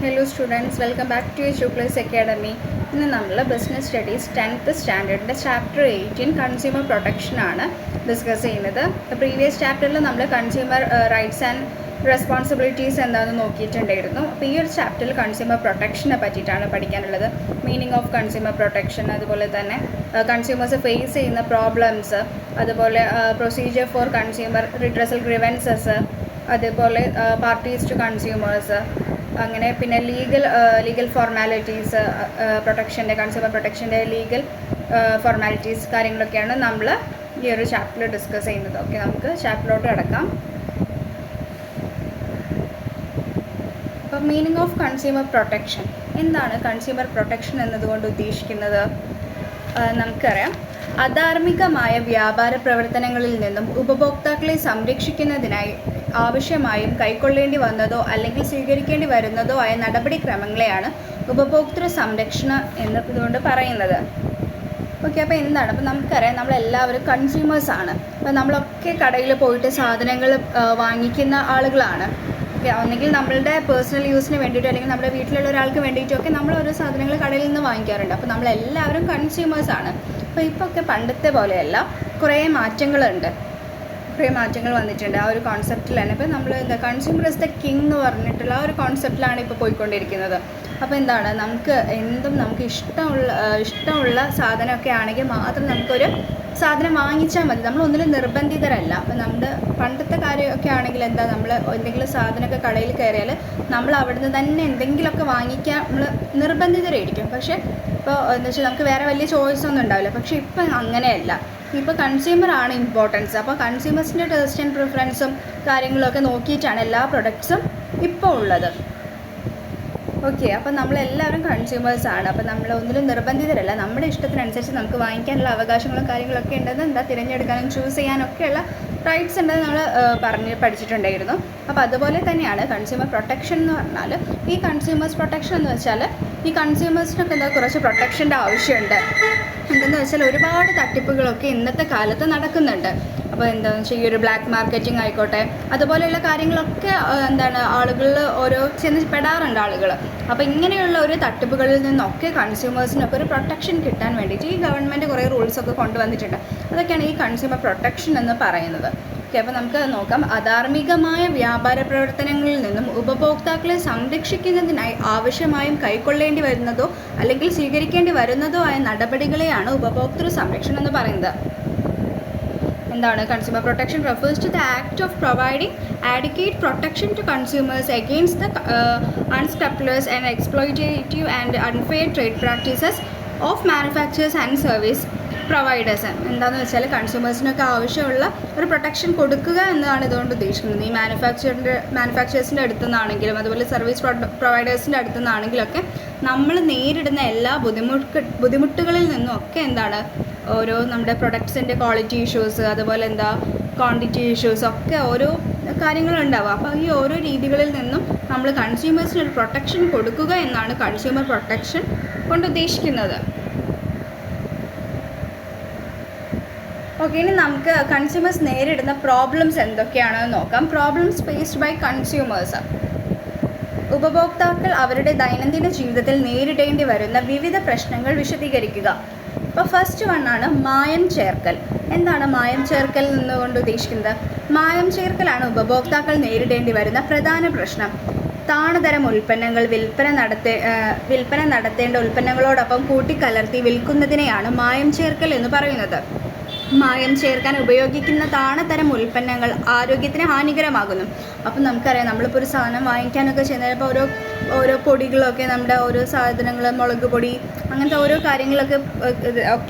Hello students, welcome back to Shuklas Academy. ഇന്ന് നമ്മൾ business studies 10th സ്റ്റാൻഡേർഡിൻ്റെ chapter 18 consumer protection ആണ് discuss ചെയ്യുന്നത്. പ്രീവിയസ് ചാപ്റ്ററിൽ നമ്മൾ കൺസ്യൂമർ റൈറ്റ്സ് ആൻഡ് റെസ്പോൺസിബിലിറ്റീസ് എന്താണെന്ന് നോക്കിയിട്ടുണ്ടായിരുന്നു. അപ്പോൾ ഈ ഒരു ചാപ്റ്ററിൽ കൺസ്യൂമർ പ്രൊട്ടക്ഷനെ പറ്റിയിട്ടാണ് പഠിക്കാനുള്ളത്. മീനിങ് ഓഫ് കൺസ്യൂമർ പ്രൊട്ടക്ഷൻ, അതുപോലെ തന്നെ കൺസ്യൂമേഴ്സ് ഫേസ് ചെയ്യുന്ന പ്രോബ്ലംസ്, അതുപോലെ procedure for consumer redressal grievances, അതുപോലെ പാർട്ടീസ് ടു കൺസ്യൂമേഴ്സ്, അങ്ങനെ പിന്നെ ലീഗൽ ഫോർമാലിറ്റീസ്, കൺസ്യൂമർ പ്രൊട്ടക്ഷൻ്റെ ലീഗൽ ഫോർമാലിറ്റീസ് കാര്യങ്ങളൊക്കെയാണ് നമ്മൾ ഈ ഒരു ചാപ്റ്ററിൽ ഡിസ്കസ് ചെയ്യുന്നത്. ഓക്കെ, നമുക്ക് ചാപ്റ്ററിലോട്ട് കിടക്കാം. അപ്പോൾ മീനിങ് ഓഫ് കൺസ്യൂമർ പ്രൊട്ടക്ഷൻ എന്താണ്? കൺസ്യൂമർ പ്രൊട്ടക്ഷൻ എന്നതുകൊണ്ട് ഉദ്ദേശിക്കുന്നത് നമുക്കറിയാം. അധാർമികമായ വ്യാപാര പ്രവർത്തനങ്ങളിൽ നിന്നും ഉപഭോക്താക്കളെ സംരക്ഷിക്കുന്നതിനായി ആവശ്യമായും കൈക്കൊള്ളേണ്ടി വന്നതോ അല്ലെങ്കിൽ സ്വീകരിക്കേണ്ടി വരുന്നതോ ആയ നടപടിക്രമങ്ങളെയാണ് ഉപഭോക്തൃ സംരക്ഷണം എന്നതുകൊണ്ട് പറയുന്നത്. ഓക്കെ, അപ്പോൾ എന്താണ്? അപ്പോൾ നമുക്കറിയാം, നമ്മളെല്ലാവരും കൺസ്യൂമേഴ്സാണ്. അപ്പോൾ നമ്മളൊക്കെ കടയിൽ പോയിട്ട് സാധനങ്ങൾ വാങ്ങിക്കുന്ന ആളുകളാണ്. ഓക്കെ, ഒന്നെങ്കിൽ നമ്മളുടെ പേഴ്സണൽ യൂസിന് വേണ്ടിയിട്ടോ അല്ലെങ്കിൽ നമ്മുടെ വീട്ടിലുള്ള ഒരാൾക്ക് വേണ്ടിയിട്ടൊക്കെ നമ്മൾ ഓരോ സാധനങ്ങൾ കടയിൽ നിന്ന് വാങ്ങിക്കാറുണ്ട്. അപ്പോൾ നമ്മളെല്ലാവരും കൺസ്യൂമേഴ്സാണ്. അപ്പോൾ ഇപ്പോൾ ഒക്കെ പണ്ടത്തെ പോലെയല്ല, കുറേ മാറ്റങ്ങൾ വന്നിട്ടുണ്ട് ആ ഒരു കോൺസെപ്റ്റിൽ തന്നെ. ഇപ്പോൾ നമ്മൾ കൺസ്യൂമർ ഇസ് ദ കിങ് എന്ന് പറഞ്ഞിട്ടുള്ള ആ ഒരു കോൺസെപ്റ്റിലാണ് ഇപ്പോൾ പോയിക്കൊണ്ടിരിക്കുന്നത്. അപ്പോൾ എന്താണ്, നമുക്ക് ഇഷ്ടമുള്ള സാധനമൊക്കെ ആണെങ്കിൽ മാത്രം നമുക്കൊരു സാധനം വാങ്ങിച്ചാൽ മതി. നമ്മളൊന്നിലും നിർബന്ധിതരല്ല. അപ്പോൾ നമ്മുടെ പണ്ടത്തെ കാര്യമൊക്കെ ആണെങ്കിൽ നമ്മൾ എന്തെങ്കിലും സാധനമൊക്കെ കടയിൽ കയറിയാൽ നമ്മൾ അവിടുന്ന് തന്നെ എന്തെങ്കിലുമൊക്കെ വാങ്ങിക്കാൻ നമ്മൾ നിർബന്ധിതരായിരിക്കും. പക്ഷേ ഇപ്പോൾ എന്താ വെച്ചാൽ നമുക്ക് വേറെ വലിയ ചോയ്സ് ഒന്നും ഉണ്ടാവില്ല. പക്ഷേ ഇപ്പം അങ്ങനെയല്ല. ഇപ്പോൾ കൺസ്യൂമറാണ് ഇമ്പോർട്ടൻസ്. അപ്പോൾ കൺസ്യൂമേഴ്സിൻ്റെ ടേസ്റ്റ് ആൻഡ് പ്രിഫറൻസും കാര്യങ്ങളൊക്കെ നോക്കിയിട്ടാണ് എല്ലാ പ്രൊഡക്ട്സും ഇപ്പോൾ ഉള്ളത്. ഓക്കെ, അപ്പോൾ നമ്മളെല്ലാവരും കൺസ്യൂമേഴ്സാണ്. അപ്പോൾ നമ്മൾ ഒന്നിലും നിർബന്ധിതരല്ല. നമ്മുടെ ഇഷ്ടത്തിനനുസരിച്ച് നമുക്ക് വാങ്ങിക്കാനുള്ള അവകാശങ്ങളും കാര്യങ്ങളൊക്കെ ഉണ്ടെന്ന് തിരഞ്ഞെടുക്കാനും ചൂസ് ചെയ്യാനൊക്കെയുള്ള റൈറ്റ്സ് ഉണ്ടെന്ന് നമ്മൾ പഠിച്ചിട്ടുണ്ടായിരുന്നു. അപ്പോൾ അതുപോലെ തന്നെയാണ് കൺസ്യൂമർ പ്രൊട്ടക്ഷൻ എന്ന് പറഞ്ഞാൽ. ഈ കൺസ്യൂമേഴ്സ് പ്രൊട്ടക്ഷൻ എന്ന് വെച്ചാൽ ഈ കൺസ്യൂമേഴ്സിനൊക്കെ കുറച്ച് പ്രൊട്ടക്ഷൻ്റെ ആവശ്യമുണ്ട്. എന്തെന്ന് വെച്ചാൽ ഒരുപാട് തട്ടിപ്പുകളൊക്കെ ഇന്നത്തെ കാലത്ത് നടക്കുന്നുണ്ട്. അപ്പോൾ എന്താണെന്ന് വെച്ചാൽ ഈ ഒരു ബ്ലാക്ക് മാർക്കറ്റിംഗ് ആയിക്കോട്ടെ, അതുപോലെയുള്ള കാര്യങ്ങളൊക്കെ ആളുകൾ ചെന്ന് പെടാറുണ്ട് ആളുകൾ. അപ്പോൾ ഇങ്ങനെയുള്ള ഒരു തട്ടിപ്പുകളിൽ നിന്നൊക്കെ കൺസ്യൂമേഴ്സിനൊക്കെ ഒരു പ്രൊട്ടക്ഷൻ കിട്ടാൻ വേണ്ടിയിട്ട് ഈ ഗവൺമെൻറ് കുറേ റൂൾസൊക്കെ കൊണ്ടുവന്നിട്ടുണ്ട്. അതൊക്കെയാണ് ഈ കൺസ്യൂമർ പ്രൊട്ടക്ഷൻ എന്ന് പറയുന്നത്. ഓക്കെ, അപ്പോൾ നമുക്ക് നോക്കാം. അധാർമികമായ വ്യാപാര പ്രവർത്തനങ്ങളിൽ നിന്നും ഉപഭോക്താക്കളെ സംരക്ഷിക്കുന്നതിനായി ആവശ്യമായും കൈക്കൊള്ളേണ്ടി വരുന്നതോ അല്ലെങ്കിൽ സ്വീകരിക്കേണ്ടി വരുന്നതോ ആയ നടപടികളെയാണ് ഉപഭോക്തൃ സംരക്ഷണം എന്ന് പറയുന്നത്. എന്താണ് consumer protection? Refers to the act of providing adequate protection to consumers against the unscrupulous and exploitative and unfair trade practices of manufacturers and service providers. എന്താണെന്ന് വെച്ചാൽ കൺസ്യൂമേഴ്സിനൊക്കെ ആവശ്യമുള്ള ഒരു പ്രൊട്ടക്ഷൻ കൊടുക്കുക എന്നതാണ് ഇതുകൊണ്ട് ഉദ്ദേശിക്കുന്നത്. ഈ മാനുഫാക്ചേഴ്സിൻ്റെ അടുത്തു നിന്നാണെങ്കിലും അതുപോലെ സർവീസ് പ്രൊവൈഡേഴ്സിൻ്റെ അടുത്തു നിന്നാണെങ്കിലൊക്കെ നമ്മൾ നേരിടുന്ന എല്ലാ ബുദ്ധിമുട്ടുകളിൽ നിന്നും ഒക്കെ ഓരോ നമ്മുടെ പ്രൊഡക്ട്സിൻ്റെ ക്വാളിറ്റി ഇഷ്യൂസ്, അതുപോലെ ക്വാണ്ടിറ്റി ഇഷ്യൂസ് ഒക്കെ ഓരോ കാര്യങ്ങളുണ്ടാവുക. അപ്പോൾ ഈ ഓരോ രീതികളിൽ നിന്നും നമ്മൾ കൺസ്യൂമേഴ്സിന് ഒരു പ്രൊട്ടക്ഷൻ കൊടുക്കുക എന്നാണ് കൺസ്യൂമർ പ്രൊട്ടക്ഷൻ കൊണ്ട് ഉദ്ദേശിക്കുന്നത്. ഓക്കെ, ഇനി നമുക്ക് കൺസ്യൂമേഴ്സ് നേരിടുന്ന പ്രോബ്ലംസ് എന്തൊക്കെയാണെന്ന് നോക്കാം. Problems faced by consumers. ഉപഭോക്താക്കൾ അവരുടെ ദൈനംദിന ജീവിതത്തിൽ നേരിടേണ്ടി വരുന്ന വിവിധ പ്രശ്നങ്ങൾ വിശദീകരിക്കുക. അപ്പോൾ ഫസ്റ്റ് വണ്ണാണ് മായം ചേർക്കൽ. എന്താണ് മായം ചേർക്കൽ എന്നുകൊണ്ട് ഉദ്ദേശിക്കുന്നത്? മായം ചേർക്കലാണ് ഉപഭോക്താക്കൾ നേരിടേണ്ടി വരുന്ന പ്രധാന പ്രശ്നം. താണതരം ഉൽപ്പന്നങ്ങൾ വിൽപ്പന നടത്തേണ്ട ഉൽപ്പന്നങ്ങളോടൊപ്പം കൂട്ടിക്കലർത്തി വിൽക്കുന്നതിനെയാണ് മായം ചേർക്കൽ എന്ന് പറയുന്നത്. മായം ചേർക്കാൻ ഉപയോഗിക്കുന്ന താണതരം ഉൽപ്പന്നങ്ങൾ ആരോഗ്യത്തിന് ഹാനികരമാകുന്നു. അപ്പം നമുക്കറിയാം, നമ്മളിപ്പോൾ ഒരു സാധനം വാങ്ങിക്കാനൊക്കെ ചെന്നപ്പോൾ ഓരോ പൊടികളൊക്കെ നമ്മുടെ ഓരോ സാധനങ്ങൾ, മുളക് പൊടി, അങ്ങനത്തെ ഓരോ കാര്യങ്ങളൊക്കെ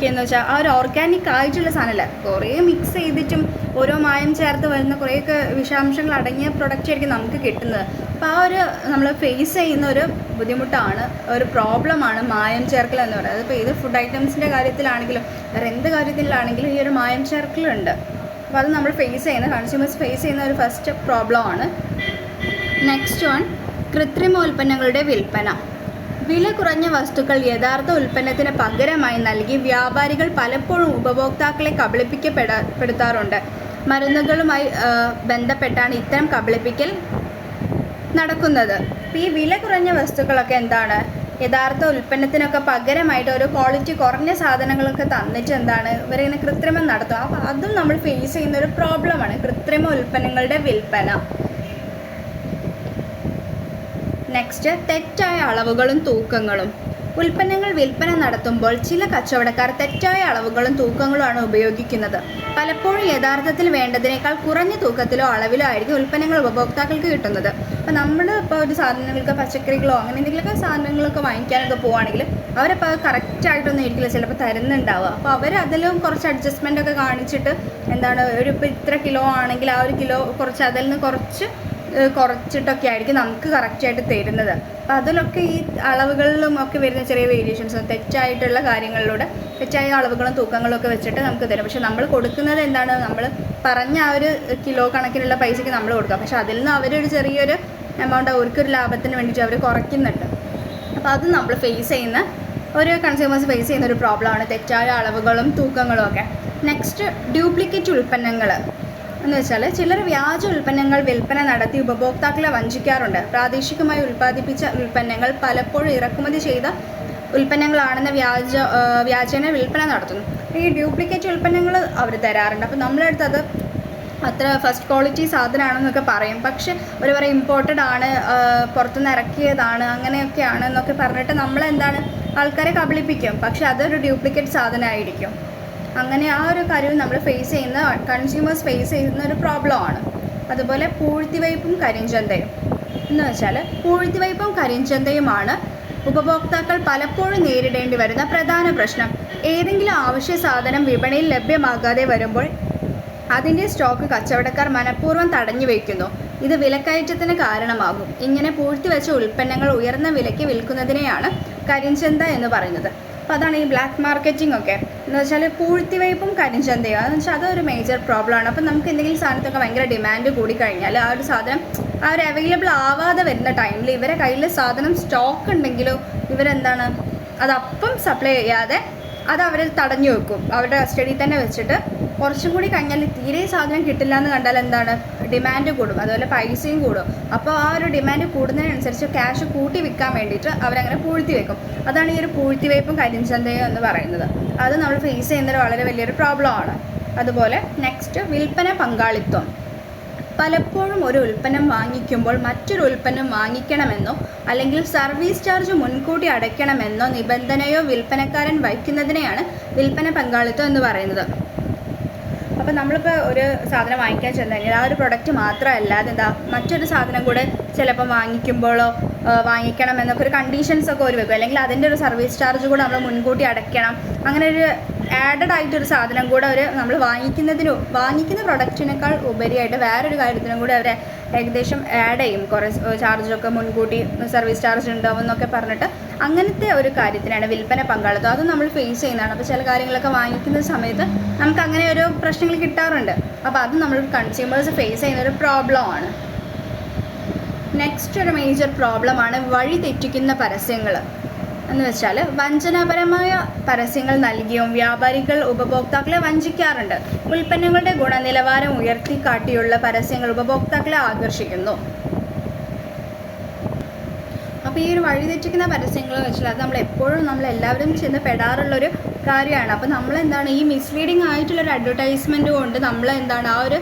എന്ന് വെച്ചാൽ ആ ഒരു ഓർഗാനിക് ആയിട്ടുള്ള സാധനമല്ല, കുറേ മിക്സ് ചെയ്തിട്ടും ഓരോ മായം ചേർത്ത് വരുന്ന കുറേയൊക്കെ വിഷാംശങ്ങൾ അടങ്ങിയ പ്രൊഡക്റ്റ് ആയിരിക്കും നമുക്ക് കിട്ടുന്നത്. അപ്പോൾ ആ ഒരു നമ്മൾ ഫേസ് ചെയ്യുന്ന ഒരു ബുദ്ധിമുട്ടാണ്, ഒരു പ്രോബ്ലമാണ് മായം ചേർക്കൽ എന്ന് പറയുന്നത്. ഇപ്പോൾ ഏത് ഫുഡ് ഐറ്റംസിൻ്റെ കാര്യത്തിലാണെങ്കിലും വേറെ എന്ത് കാര്യത്തിലാണെങ്കിലും ഈ ഒരു മായം ചേർക്കലുണ്ട്. അപ്പോൾ അത് നമ്മൾ കൺസ്യൂമേഴ്സ് ഫേസ് ചെയ്യുന്ന ഒരു ഫസ്റ്റ് പ്രോബ്ലമാണ്. നെക്സ്റ്റ് വൺ, കൃത്രിമോൽപ്പന്നങ്ങളുടെ വിൽപ്പന. വില കുറഞ്ഞ വസ്തുക്കൾ യഥാർത്ഥ ഉൽപ്പന്നത്തിന് പകരമായി നൽകി വ്യാപാരികൾ പലപ്പോഴും ഉപഭോക്താക്കളെ കബളിപ്പിക്കപ്പെടുത്താറുണ്ട്. മരുന്നുകളുമായി ബന്ധപ്പെട്ടാണ് ഇത്തരം കബളിപ്പിക്കൽ നടക്കുന്നത്. അപ്പോൾ ഈ വില കുറഞ്ഞ വസ്തുക്കളൊക്കെ എന്താണ്, യഥാർത്ഥ ഉൽപ്പന്നത്തിനൊക്കെ പകരമായിട്ട് ഒരു ക്വാളിറ്റി കുറഞ്ഞ സാധനങ്ങളൊക്കെ തന്നിട്ട് എന്താണ് ഇവരിങ്ങനെ കൃത്രിമം നടത്തും. അപ്പോൾ അതും നമ്മൾ ഫേസ് ചെയ്യുന്ന ഒരു പ്രോബ്ലമാണ്, കൃത്രിമ ഉൽപ്പന്നങ്ങളുടെ വിൽപ്പന. നെക്സ്റ്റ്, തെറ്റായ അളവുകളും തൂക്കങ്ങളും. ഉൽപ്പന്നങ്ങൾ വിൽപ്പന നടത്തുമ്പോൾ ചില കച്ചവടക്കാർ തെറ്റായ അളവുകളും തൂക്കങ്ങളുമാണ് ഉപയോഗിക്കുന്നത്. പലപ്പോഴും യഥാർത്ഥത്തിൽ വേണ്ടതിനേക്കാൾ കുറഞ്ഞ തൂക്കത്തിലോ അളവിലോ ആയിരിക്കും ഉൽപ്പന്നങ്ങൾ ഉപഭോക്താക്കൾക്ക് കിട്ടുന്നത്. അപ്പോൾ നമ്മൾ ഇപ്പോൾ ഒരു സാധനങ്ങൾക്ക് പച്ചക്കറികളോ അങ്ങനെ എന്തെങ്കിലുമൊക്കെ സാധനങ്ങളൊക്കെ വാങ്ങിക്കാനൊക്കെ പോവുകയാണെങ്കിൽ അവരപ്പോൾ അത് കറക്റ്റായിട്ടൊന്നും ആയിരിക്കില്ല ചിലപ്പോൾ തരുന്നുണ്ടാവുക. അപ്പോൾ അവർ അതിലും കുറച്ച് അഡ്ജസ്റ്റ്മെൻ്റ് ഒക്കെ കാണിച്ചിട്ട് എന്താണ് ഒരു ഇപ്പോൾ ഇത്ര കിലോ ആണെങ്കിൽ ആ ഒരു കിലോ കുറച്ച് അതിൽ നിന്ന് കുറച്ചിട്ടൊക്കെ ആയിരിക്കും നമുക്ക് കറക്റ്റായിട്ട് തരുന്നത്. അപ്പോൾ അതിലൊക്കെ ഈ അളവുകളിലും ഒക്കെ വരുന്ന ചെറിയ വേരിയേഷൻസ്, തെറ്റായിട്ടുള്ള കാര്യങ്ങളിലൂടെ തെറ്റായ അളവുകളും തൂക്കങ്ങളും ഒക്കെ വെച്ചിട്ട് നമുക്ക് തരും. പക്ഷെ നമ്മൾ കൊടുക്കുന്നത് എന്താണ്, നമ്മൾ പറഞ്ഞ ആ ഒരു കിലോ കണക്കിനുള്ള പൈസയ്ക്ക് നമ്മൾ കൊടുക്കുക, പക്ഷെ അതിൽ നിന്ന് അവരൊരു ചെറിയൊരു എമൗണ്ട് അവർക്കൊരു ലാഭത്തിന് വേണ്ടിയിട്ട് അവർ കുറയ്ക്കുന്നുണ്ട്. അപ്പോൾ അത് നമ്മൾ ഫേസ് ചെയ്യുന്ന കൺസ്യൂമേഴ്സ് ഫേസ് ചെയ്യുന്ന ഒരു പ്രോബ്ലമാണ്, തെറ്റായ അളവുകളും തൂക്കങ്ങളും ഒക്കെ. നെക്സ്റ്റ്, ഡ്യൂപ്ലിക്കേറ്റ് ഉൽപ്പന്നങ്ങൾ എന്ന് വെച്ചാൽ ചിലർ വ്യാജ ഉൽപ്പന്നങ്ങൾ വിൽപ്പന നടത്തി ഉപഭോക്താക്കളെ വഞ്ചിക്കാറുണ്ട്. പ്രാദേശികമായി ഉൽപ്പാദിപ്പിച്ച ഉൽപ്പന്നങ്ങൾ പലപ്പോഴും ഇറക്കുമതി ചെയ്ത ഉൽപ്പന്നങ്ങളാണെന്ന വ്യാജേന വിൽപ്പന നടത്തുന്നു. ഈ ഡ്യൂപ്ലിക്കേറ്റ് ഉൽപ്പന്നങ്ങൾ അവർ തരാറുണ്ട്. അപ്പോൾ നമ്മളടുത്ത് അത് അത്ര ഫസ്റ്റ് ക്വാളിറ്റി സാധനമാണെന്നൊക്കെ പറയും, പക്ഷെ അവർ പറയും ഇമ്പോർട്ടഡ് ആണ്, പുറത്തുനിന്ന് ഇറക്കിയതാണ്, അങ്ങനെയൊക്കെയാണ് എന്നൊക്കെ പറഞ്ഞിട്ട് നമ്മളെന്താണ് ആൾക്കാരെ കബളിപ്പിക്കും. പക്ഷെ അതൊരു ഡ്യൂപ്ലിക്കേറ്റ് സാധനമായിരിക്കും. അങ്ങനെ ആ ഒരു കാര്യവും നമ്മൾ കൺസ്യൂമേഴ്സ് ഫേസ് ചെയ്യുന്ന ഒരു പ്രോബ്ലമാണ്. അതുപോലെ പൂഴ്ത്തിവയ്പും കരിഞ്ചന്തയും എന്ന് വെച്ചാൽ പൂഴ്ത്തിവയ്പും കരിഞ്ചന്തയുമാണ് ഉപഭോക്താക്കൾ പലപ്പോഴും നേരിടേണ്ടി വരുന്ന പ്രധാന പ്രശ്നം. ഏതെങ്കിലും അവശ്യ സാധനം വിപണിയിൽ ലഭ്യമാകാതെ വരുമ്പോൾ അതിൻ്റെ സ്റ്റോക്ക് കച്ചവടക്കാർ മനഃപൂർവ്വം തടഞ്ഞു വയ്ക്കുന്നു. ഇത് വിലക്കയറ്റത്തിന് കാരണമാകും. ഇങ്ങനെ പൂഴ്ത്തിവെച്ച ഉൽപ്പന്നങ്ങൾ ഉയർന്ന വിലയ്ക്ക് വിൽക്കുന്നതിനെയാണ് കരിഞ്ചന്ത എന്ന് പറയുന്നത്. അപ്പോൾ അതാണ് ഈ ബ്ലാക്ക് മാർക്കറ്റിംഗ് ഒക്കെ എന്ന് വെച്ചാൽ പൂഴ്ത്തിവയ്പും കരിഞ്ചന്തയും. അതെന്ന് വെച്ചാൽ അതൊരു മേജർ പ്രോബ്ലമാണ്. അപ്പോൾ നമുക്ക് എന്തെങ്കിലും സാധനത്തൊക്കെ ഭയങ്കര ഡിമാൻഡ് കൂടിക്കഴിഞ്ഞാൽ ആ ഒരു സാധനം ആ ഒരു അവൈലബിൾ ആവാതെ വരുന്ന ടൈമിൽ ഇവരെ കയ്യിൽ സാധനം സ്റ്റോക്ക് ഉണ്ടെങ്കിലും ഇവരെന്താണ് അതപ്പം സപ്ലൈ ചെയ്യാതെ അത് അവർ തടഞ്ഞു വെക്കും, അവരുടെ കസ്റ്റഡിയിൽ തന്നെ വെച്ചിട്ട്. കുറച്ചും കൂടി കഴിഞ്ഞാൽ തീരെ സാധനം കിട്ടില്ല എന്ന് കണ്ടാൽ എന്താണ് ഡിമാൻഡ് കൂടും, അതുപോലെ പൈസയും കൂടും. അപ്പോൾ ആ ഒരു ഡിമാൻഡ് കൂടുന്നതിനനുസരിച്ച് ക്യാഷ് കൂട്ടി വിൽക്കാൻ വേണ്ടിയിട്ട് അവരങ്ങനെ പൂഴ്ത്തി വെക്കും. അതാണ് ഈ ഒരു പൂഴ്ത്തിവയ്പും കരിഞ്ചന്തയും എന്ന് പറയുന്നത്. അത് നമ്മൾ ഫേസ് ചെയ്യുന്നൊരു വളരെ വലിയൊരു പ്രോബ്ലമാണ്. അതുപോലെ നെക്സ്റ്റ്, വിൽപ്പന പങ്കാളിത്തം. പലപ്പോഴും ഒരു ഉൽപ്പന്നം വാങ്ങിക്കുമ്പോൾ മറ്റൊരു ഉൽപ്പന്നം വാങ്ങിക്കണമെന്നോ അല്ലെങ്കിൽ സർവീസ് ചാർജ് മുൻകൂട്ടി അടയ്ക്കണമെന്നോ നിബന്ധനയോ വിൽപ്പനക്കാരൻ വയ്ക്കുന്നതിനെയാണ് വിൽപ്പന പങ്കാളിത്തം എന്ന് പറയുന്നത്. അപ്പോൾ നമ്മളിപ്പോൾ ഒരു സാധനം വാങ്ങിക്കാൻ ചെന്ന് കഴിഞ്ഞാൽ ആ ഒരു പ്രൊഡക്റ്റ് മാത്രമല്ലാതെ മറ്റൊരു സാധനം കൂടെ ചിലപ്പോൾ വാങ്ങിക്കുമ്പോഴോ വാങ്ങിക്കണം എന്നൊക്കെ ഒരു കണ്ടീഷൻസ് ഒക്കെ ഒരു വെക്കും, അല്ലെങ്കിൽ അതിൻ്റെ ഒരു സർവീസ് ചാർജ് കൂടെ നമ്മൾ മുൻകൂട്ടി അടയ്ക്കണം. അങ്ങനെ ഒരു ആഡഡ് ആയിട്ടൊരു സാധനം കൂടെ നമ്മൾ വാങ്ങിക്കുന്ന പ്രൊഡക്റ്റിനേക്കാൾ ഉപരിയായിട്ട് വേറൊരു കാര്യത്തിനും കൂടി അവർ ഏകദേശം ആഡ് ചെയ്യും. കുറേ ചാർജൊക്കെ മുൻകൂട്ടി സർവീസ് ചാർജ് ഉണ്ടാവും എന്നൊക്കെ പറഞ്ഞിട്ട് അങ്ങനത്തെ ഒരു കാര്യത്തിനാണ് വിൽപ്പന പങ്കാളിത്തം. അത് നമ്മൾ ഫേസ് ചെയ്യുന്നതാണ്. അപ്പോൾ ചില കാര്യങ്ങളൊക്കെ വാങ്ങിക്കുന്ന സമയത്ത് നമുക്ക് അങ്ങനെ ഒരു പ്രശ്നങ്ങൾ കിട്ടാറുണ്ട്. അപ്പോൾ അത് നമ്മൾ കൺസ്യൂമേഴ്സ് ഫേസ് ചെയ്യുന്ന ഒരു പ്രോബ്ലമാണ്. നെക്സ്റ്റ് ഒരു മേജർ പ്രോബ്ലമാണ് വഴി തെറ്റിക്കുന്ന പരസ്യങ്ങൾ എന്ന് വെച്ചാൽ വഞ്ചനാപരമായ പരസ്യങ്ങൾ നൽകിയും വ്യാപാരികൾ ഉപഭോക്താക്കളെ വഞ്ചിക്കാറുണ്ട്. ഉൽപ്പന്നങ്ങളുടെ ഗുണനിലവാരം ഉയർത്തിക്കാട്ടിയുള്ള പരസ്യങ്ങൾ ഉപഭോക്താക്കളെ ആകർഷിക്കുന്നു. അപ്പോൾ ഈ ഒരു വഴിതെറ്റിക്കുന്ന പരസ്യങ്ങൾ വെച്ചാൽ അത് നമ്മളെല്ലാവരും ചെന്ന് പെടാറുള്ളൊരു കാര്യമാണ്. അപ്പോൾ നമ്മളെന്താണ് ഈ മിസ്ലീഡിങ് ആയിട്ടുള്ളൊരു അഡ്വർടൈസ്മെൻറ്റ് കൊണ്ട് നമ്മളെന്താണ്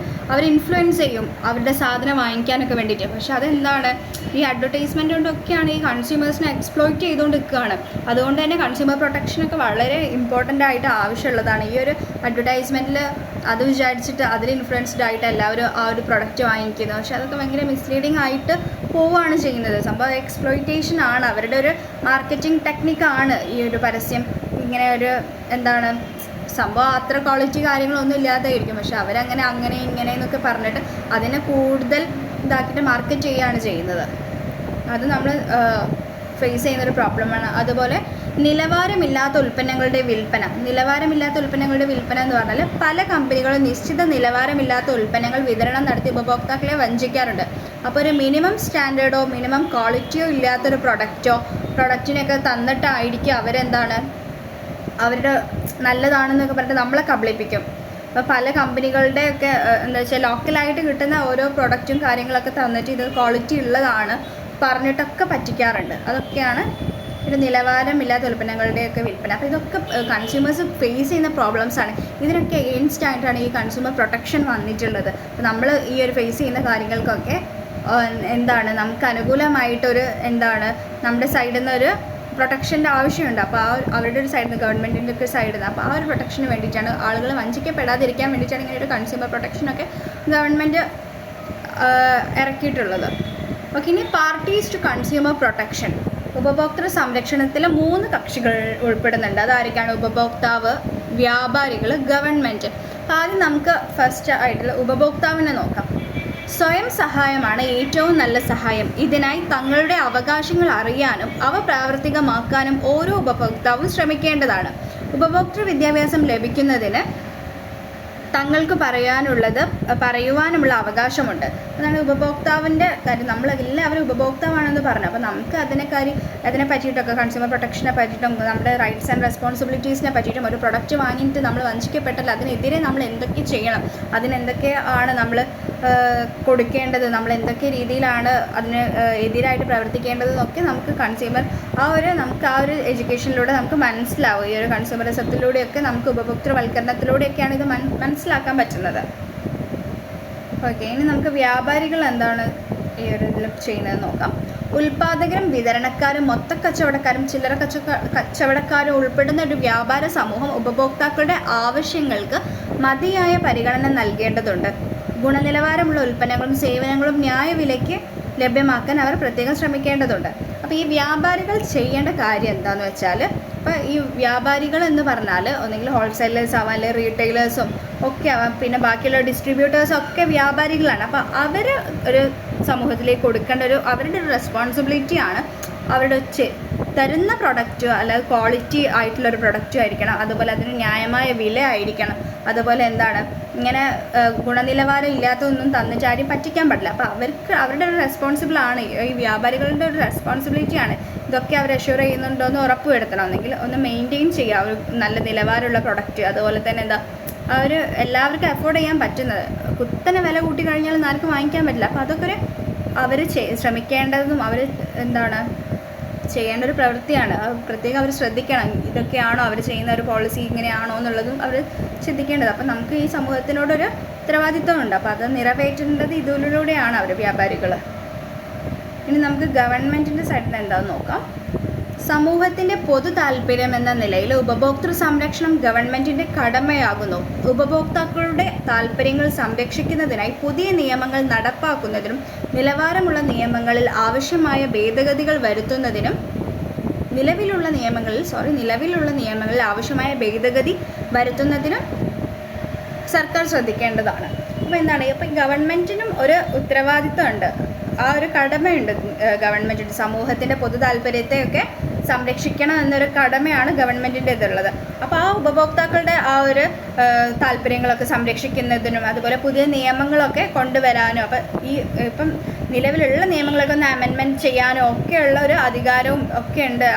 അവർ ഇൻഫ്ലുവൻസ് ചെയ്യും അവരുടെ സാധനം വാങ്ങിക്കാനൊക്കെ വേണ്ടിയിട്ട്. പക്ഷെ അതെന്താണ് ഈ അഡ്വർടൈസ്മെൻറ്റ് കൊണ്ടൊക്കെയാണ് ഈ കൺസ്യൂമേഴ്സിനെ എക്സ്പ്ലോയിറ്റ് ചെയ്തുകൊണ്ട് നിൽക്കുകയാണ്. അതുകൊണ്ട് തന്നെ കൺസ്യൂമർ പ്രൊട്ടക്ഷനൊക്കെ വളരെ ഇമ്പോർട്ടൻ്റ് ആയിട്ട് ആവശ്യമുള്ളതാണ്. ഈ ഒരു അഡ്വർടൈസ്മെൻറ്റിൽ അത് വിചാരിച്ചിട്ട് അതിൽ ഇൻഫ്ലുവൻസ്ഡ് ആയിട്ട് എല്ലാവരും ആ ഒരു പ്രൊഡക്റ്റ് വാങ്ങിക്കുന്നത്. പക്ഷെ അതൊക്കെ ഭയങ്കര മിസ്ലീഡിങ് ആയിട്ട് പോവുകയാണ് ചെയ്യുന്നത്. സംഭവം എക്സ്പ്ലോയിറ്റേഷൻ ആണ്, അവരുടെ ഒരു മാർക്കറ്റിംഗ് ടെക്നിക്കാണ് ഈ ഒരു പരസ്യം. ഇങ്ങനെ ഒരു സംഭവം അത്ര ക്വാളിറ്റി കാര്യങ്ങളൊന്നും ഇല്ലാതായിരിക്കും, പക്ഷെ അവരങ്ങനെ ഇങ്ങനെ എന്നൊക്കെ പറഞ്ഞിട്ട് അതിനെ കൂടുതൽ ഇതാക്കിയിട്ട് മാർക്കറ്റ് ചെയ്യുകയാണ് ചെയ്യുന്നത്. അത് നമ്മൾ ഫേസ് ചെയ്യുന്നൊരു പ്രോബ്ലമാണ്. അതുപോലെ നിലവാരമില്ലാത്ത ഉൽപ്പന്നങ്ങളുടെ വിൽപ്പന എന്ന് പറഞ്ഞാൽ പല കമ്പനികളും നിശ്ചിത നിലവാരമില്ലാത്ത ഉൽപ്പന്നങ്ങൾ വിതരണം നടത്തി ഉപഭോക്താക്കളെ വഞ്ചിക്കാറുണ്ട്. അപ്പോൾ ഒരു മിനിമം സ്റ്റാൻഡേർഡോ മിനിമം ക്വാളിറ്റിയോ ഇല്ലാത്തൊരു പ്രൊഡക്റ്റിനൊക്കെ തന്നിട്ടായിരിക്കും അവരുടെ നല്ലതാണെന്നൊക്കെ പറഞ്ഞിട്ട് നമ്മളെ കബളിപ്പിക്കും. അപ്പോൾ പല കമ്പനികളുടെയൊക്കെ എന്താ വെച്ചാൽ ലോക്കലായിട്ട് കിട്ടുന്ന ഓരോ പ്രൊഡക്റ്റും കാര്യങ്ങളൊക്കെ തന്നിട്ട് ഇത് ക്വാളിറ്റി ഉള്ളതാണ് പറഞ്ഞിട്ടൊക്കെ പറ്റിക്കാറുണ്ട്. അതൊക്കെയാണ് ഒരു നിലവാരമില്ലാത്ത ഉൽപ്പന്നങ്ങളുടെയൊക്കെ വിൽപ്പന. അപ്പോൾ ഇതൊക്കെ കൺസ്യൂമേഴ്സ് ഫേസ് ചെയ്യുന്ന പ്രോബ്ലംസാണ്. ഇതിനൊക്കെ എഗെയിൻസ്റ്റ് ആയിട്ടാണ് ഈ കൺസ്യൂമർ പ്രൊട്ടക്ഷൻ വന്നിട്ടുള്ളത്. അപ്പോൾ നമ്മൾ ഈ ഒരു ഫേസ് ചെയ്യുന്ന കാര്യങ്ങൾക്കൊക്കെ എന്താണ് നമുക്ക് അനുകൂലമായിട്ടൊരു എന്താണ് നമ്മുടെ സൈഡിൽ നിന്നൊരു പ്രൊട്ടക്ഷൻ്റെ ആവശ്യമുണ്ട്. അപ്പോൾ അവരുടെ ഒരു സൈഡിൽ നിന്ന് ഗവൺമെൻറ്റിൻ്റെ ഒക്കെ സൈഡിൽ നിന്ന് അപ്പോൾ ആ ഒരു പ്രൊട്ടക്ഷന് വേണ്ടിയിട്ടാണ്, ആളുകൾ വഞ്ചിക്കപ്പെടാതിരിക്കാൻ വേണ്ടിയിട്ടാണ് ഇങ്ങനെ ഒരു കൺസ്യൂമർ പ്രൊട്ടക്ഷനൊക്കെ ഗവൺമെൻറ് ഇറക്കിയിട്ടുള്ളത്. ഓക്കെ, ഇനി പാർട്ടീസ് ടു കൺസ്യൂമർ പ്രൊട്ടക്ഷൻ. ഉപഭോക്തൃ സംരക്ഷണത്തിൽ 3 കക്ഷികൾ ഉൾപ്പെടുന്നുണ്ട്. അതായിരിക്കാണ് ഉപഭോക്താവ്, വ്യാപാരികൾ, ഗവൺമെൻറ്. അപ്പോൾ ആദ്യം നമുക്ക് ഫസ്റ്റ് ആയിട്ടുള്ള ഉപഭോക്താവിനെ നോക്കാം. സ്വയം സഹായമാണ് ഏറ്റവും നല്ല സഹായം. ഇതിനായി തങ്ങളുടെ അവകാശങ്ങൾ അറിയാനും അവ പ്രാവർത്തികമാക്കാനും ഓരോ ഉപഭോക്താവും ശ്രമിക്കേണ്ടതാണ്. ഉപഭോക്തൃ വിദ്യാഭ്യാസം ലഭിക്കുന്നതിന് തങ്ങൾക്ക് പറയുവാനുമുള്ള അവകാശമുണ്ട്. അതാണ് ഉപഭോക്താവിൻ്റെ കാര്യം. നമ്മളെല്ലാവരും ഉപഭോക്താവാണെന്ന് പറഞ്ഞു. അപ്പോൾ നമുക്ക് അതിനെ പറ്റിയിട്ടൊക്കെ കൺസ്യൂമർ പ്രൊട്ടക്ഷനെ പറ്റിയിട്ടും നമ്മുടെ റൈറ്റ്സ് ആൻഡ് റെസ്പോൺസിബിലിറ്റീസിനെ പറ്റിയിട്ടും ഒരു പ്രൊഡക്റ്റ് വാങ്ങിയിട്ട് നമ്മൾ വഞ്ചിക്കപ്പെട്ടാൽ അതിനെതിരെ നമ്മൾ എന്തൊക്കെ ചെയ്യണം, അതിനെന്തൊക്കെയാണ് നമ്മൾ കൊടുക്കേണ്ടത്, നമ്മൾ എന്തൊക്കെ രീതിയിലാണ് അതിന് എതിരായിട്ട് പ്രവർത്തിക്കേണ്ടതെന്നൊക്കെ നമുക്ക് നമുക്ക് ആ ഒരു എഡ്യൂക്കേഷനിലൂടെ നമുക്ക് മനസ്സിലാവും. ഈ ഒരു കൺസ്യൂമറിസത്തിലൂടെയൊക്കെ നമുക്ക് ഉപഭോക്തൃവൽക്കരണത്തിലൂടെയൊക്കെയാണ് ഇത് മനസ്സിലാക്കാൻ പറ്റുന്നത്. ഓക്കെ, ഇനി നമുക്ക് വ്യാപാരികൾ എന്താണ് ഈ ഒരു ഇതിൽ ചെയ്യുന്നത് നോക്കാം. ഉൽപ്പാദകരും വിതരണക്കാരും മൊത്തക്കച്ചവടക്കാരും ചില്ലറ കച്ചവടക്കാരും ഉൾപ്പെടുന്ന ഒരു വ്യാപാര സമൂഹം ഉപഭോക്താക്കളുടെ ആവശ്യങ്ങൾക്ക് മതിയായ പരിഗണന നൽകേണ്ടതുണ്ട്. ഗുണനിലവാരമുള്ള ഉൽപ്പന്നങ്ങളും സേവനങ്ങളും ന്യായവിലയ്ക്ക് ലഭ്യമാക്കാൻ അവർ പ്രത്യേകം ശ്രമിക്കേണ്ടതുണ്ട്. അപ്പോൾ ഈ വ്യാപാരികൾ ചെയ്യേണ്ട കാര്യം എന്താണെന്ന് വെച്ചാൽ, ഇപ്പോൾ ഈ വ്യാപാരികൾ എന്ന് പറഞ്ഞാൽ ഒന്നെങ്കിൽ ഹോൾസെയിലേഴ്സ് ആവാം, അല്ലെങ്കിൽ റീറ്റെയിലേഴ്സും ഒക്കെ ആവാം, പിന്നെ ബാക്കിയുള്ള ഡിസ്ട്രിബ്യൂട്ടേഴ്സും ഒക്കെ വ്യാപാരികളാണ്. അപ്പോൾ അവർ ഒരു സമൂഹത്തിലേക്ക് കൊടുക്കേണ്ട അവരുടെ ഒരു റെസ്പോൺസിബിലിറ്റിയാണ്. അവരുടെ തരുന്ന പ്രൊഡക്റ്റ് അല്ലെങ്കിൽ ക്വാളിറ്റി ആയിട്ടുള്ളൊരു പ്രൊഡക്റ്റും ആയിരിക്കണം, അതുപോലെ അതിന് ന്യായമായ വില ആയിരിക്കണം, അതുപോലെ ഇങ്ങനെ ഗുണനിലവാരം ഇല്ലാത്തതൊന്നും തന്നിട്ട് ആരും പറ്റിക്കാൻ പാടില്ല. അപ്പോൾ അവരുടെ ഒരു റെസ്പോൺസിബിളാണ്, ഈ വ്യാപാരികളുടെ ഒരു റെസ്പോൺസിബിലിറ്റിയാണ് ഇതൊക്കെ അവർ അഷ്യൂർ ചെയ്യുന്നുണ്ടോ എന്ന് ഉറപ്പ് വരുത്തണമെങ്കിൽ ഒന്ന് മെയിൻറ്റെയിൻ ചെയ്യുക ഒരു നല്ല നിലവാരമുള്ള പ്രൊഡക്റ്റ്. അതുപോലെ തന്നെ എല്ലാവർക്കും അഫോർഡ് ചെയ്യാൻ പറ്റുന്നത്. കുത്തനെ വില കൂട്ടി കഴിഞ്ഞാൽ ആർക്കും വാങ്ങിക്കാൻ പറ്റില്ല. അപ്പോൾ അതൊക്കെ അവർ ശ്രമിക്കേണ്ടതും അവർ ചെയ്യേണ്ട ഒരു പ്രവൃത്തിയാണ്. പ്രത്യേകം അവർ ശ്രദ്ധിക്കണം, ഇതൊക്കെയാണോ അവർ ചെയ്യുന്ന ഒരു പോളിസി ഇങ്ങനെയാണോ എന്നുള്ളതും അവർ ശ്രദ്ധിക്കേണ്ടത്. അപ്പം നമുക്ക് ഈ സമൂഹത്തിനോടൊരു ഉത്തരവാദിത്വമുണ്ട്. അപ്പോൾ അത് നിറവേറ്റേണ്ടത് ഇതിലൂടെയാണ് അവർ വ്യാപാരികൾ. ഇനി നമുക്ക് ഗവൺമെൻറ്റിൻ്റെ സൈഡിൽ എന്താണെന്ന് നോക്കാം. സമൂഹത്തിൻ്റെ പൊതു താൽപ്പര്യം എന്ന നിലയിൽ ഉപഭോക്തൃ സംരക്ഷണം ഗവൺമെൻറ്റിൻ്റെ കടമയാകുന്നു. ഉപഭോക്താക്കളുടെ താൽപ്പര്യങ്ങൾ സംരക്ഷിക്കുന്നതിനായി പുതിയ നിയമങ്ങൾ നടപ്പാക്കുന്നതിനും നിലവാരമുള്ള നിയമങ്ങളിൽ ആവശ്യമായ ഭേദഗതികൾ വരുത്തുന്നതിനും നിലവിലുള്ള നിയമങ്ങളിൽ ആവശ്യമായ ഭേദഗതി വരുത്തുന്നതിനും സർക്കാർ ശ്രദ്ധിക്കേണ്ടതാണ്. അപ്പോൾ അപ്പോൾ ഗവൺമെൻറ്റിനും ഒരു ഉത്തരവാദിത്വമുണ്ട്, ആ ഒരു കടമയുണ്ട് ഗവൺമെൻറ്റിൻ്റെ. സമൂഹത്തിൻ്റെ പൊതു താല്പര്യത്തെയൊക്കെ സംരക്ഷിക്കണം എന്നൊരു കടമയാണ് ഗവൺമെൻറ്റിൻ്റെ ഇതുള്ളത്. അപ്പോൾ ആ ഉപഭോക്താക്കളുടെ ആ ഒരു താല്പര്യങ്ങളൊക്കെ സംരക്ഷിക്കുന്നതിനും അതുപോലെ പുതിയ നിയമങ്ങളൊക്കെ കൊണ്ടുവരാനും ഇപ്പം നിലവിലുള്ള നിയമങ്ങളൊക്കെ ഒന്ന് അമെൻമെൻറ്റ് ചെയ്യാനും ഒക്കെയുള്ള ഒരു അധികാരവും ഒക്കെ ഉണ്ട്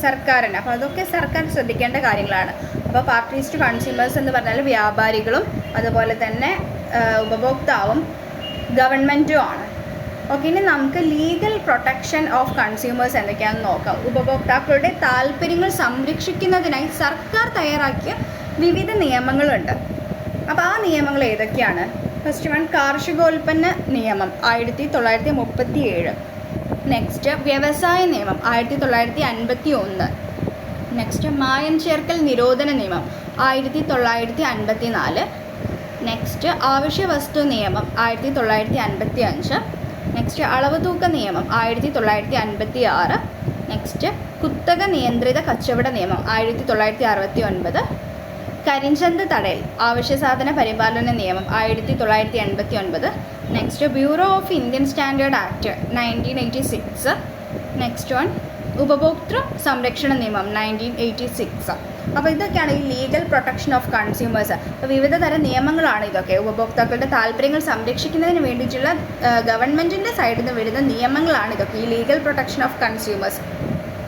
സർക്കാരിന്. അപ്പോൾ അതൊക്കെ സർക്കാർ ശ്രദ്ധിക്കേണ്ട കാര്യങ്ങളാണ്. അപ്പോൾ പാർട്ടീസ് ടു കൺസ്യൂമേഴ്സ് എന്ന് പറഞ്ഞാൽ വ്യാപാരികളും അതുപോലെ തന്നെ ഉപഭോക്താവും ഗവൺമെൻറ്റും ആണ്. ഓക്കെ, ഇനി നമുക്ക് ലീഗൽ പ്രൊട്ടക്ഷൻ ഓഫ് കൺസ്യൂമേഴ്സ് എന്തൊക്കെയാണെന്ന് നോക്കാം. ഉപഭോക്താക്കളുടെ താല്പര്യങ്ങൾ സംരക്ഷിക്കുന്നതിനായി സർക്കാർ തയ്യാറാക്കിയ വിവിധ നിയമങ്ങളുണ്ട്. അപ്പോൾ ആ നിയമങ്ങൾ ഏതൊക്കെയാണ്? ഫസ്റ്റ് വൺ, കാർഷികോൽപ്പന്ന നിയമം 1937. നെക്സ്റ്റ് വ്യവസായ നിയമം 1951. നെക്സ്റ്റ് മായം ചേർക്കൽ നിരോധന നിയമം 1954. നെക്സ്റ്റ് ആവശ്യവസ്തു നിയമം 1955. നെക്സ്റ്റ് അളവ് തൂക്ക നിയമം 1956. നെക്സ്റ്റ് കുത്തക നിയന്ത്രിത കച്ചവട നിയമം 1969. കരിഞ്ചന്ത തടയൽ ആവശ്യ സാധന പരിപാലന നിയമം 1989. Next bureau of Indian standard act 1986. Next one ഉപഭോക്തൃ സംരക്ഷണ നിയമം 1986. അപ്പോൾ ഇതൊക്കെയാണ് ഈ ലീഗൽ പ്രൊട്ടക്ഷൻ ഓഫ് കൺസ്യൂമേഴ്സ്. അപ്പോൾ വിവിധ തരം നിയമങ്ങളാണ് ഇതൊക്കെ. ഉപഭോക്താക്കളുടെ താല്പര്യങ്ങൾ സംരക്ഷിക്കുന്നതിന് വേണ്ടിയിട്ടുള്ള ഗവൺമെൻറ്റിൻ്റെ സൈഡിൽ നിന്ന് വരുന്ന നിയമങ്ങളാണ് ഇതൊക്കെ, ഈ ലീഗൽ പ്രൊട്ടക്ഷൻ ഓഫ് കൺസ്യൂമേഴ്സ്.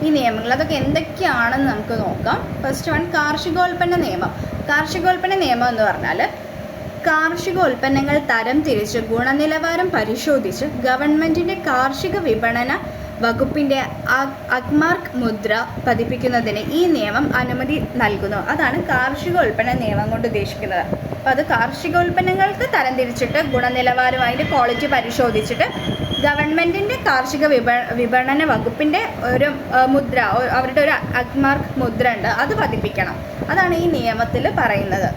ഈ നിയമങ്ങൾ അതൊക്കെ എന്തൊക്കെയാണെന്ന് നമുക്ക് നോക്കാം. ഫസ്റ്റ് വൺ, കാർഷികോൽപ്പന്ന നിയമം. കാർഷികോൽപ്പന്ന നിയമം എന്ന് പറഞ്ഞാൽ കാർഷിക ഉൽപ്പന്നങ്ങൾ തരം തിരിച്ച് ഗുണനിലവാരം പരിശോധിച്ച് ഗവൺമെൻറ്റിൻ്റെ കാർഷിക വിപണന വകുപ്പിൻ്റെ അഗ്മാർക്ക് മുദ്ര പതിപ്പിക്കുന്നതിന് ഈ നിയമം അനുമതി നൽകുന്നു. അതാണ് കാർഷിക ഉൽപ്പന്ന നിയമം കൊണ്ട് ഉദ്ദേശിക്കുന്നത്. അപ്പോൾ അത് കാർഷിക ഉൽപ്പന്നങ്ങൾക്ക് തരംതിരിച്ചിട്ട് ഗുണനിലവാരം അതിൻ്റെ ക്വാളിറ്റി പരിശോധിച്ചിട്ട് ഗവൺമെൻറ്റിൻ്റെ കാർഷിക വിപണന വകുപ്പിൻ്റെ ഒരു മുദ്ര, അവരുടെ ഒരു അഗ്മാർക്ക് മുദ്ര ഉണ്ട്, അത് പതിപ്പിക്കണം. അതാണ് ഈ നിയമത്തിൽ പറയുന്നത്.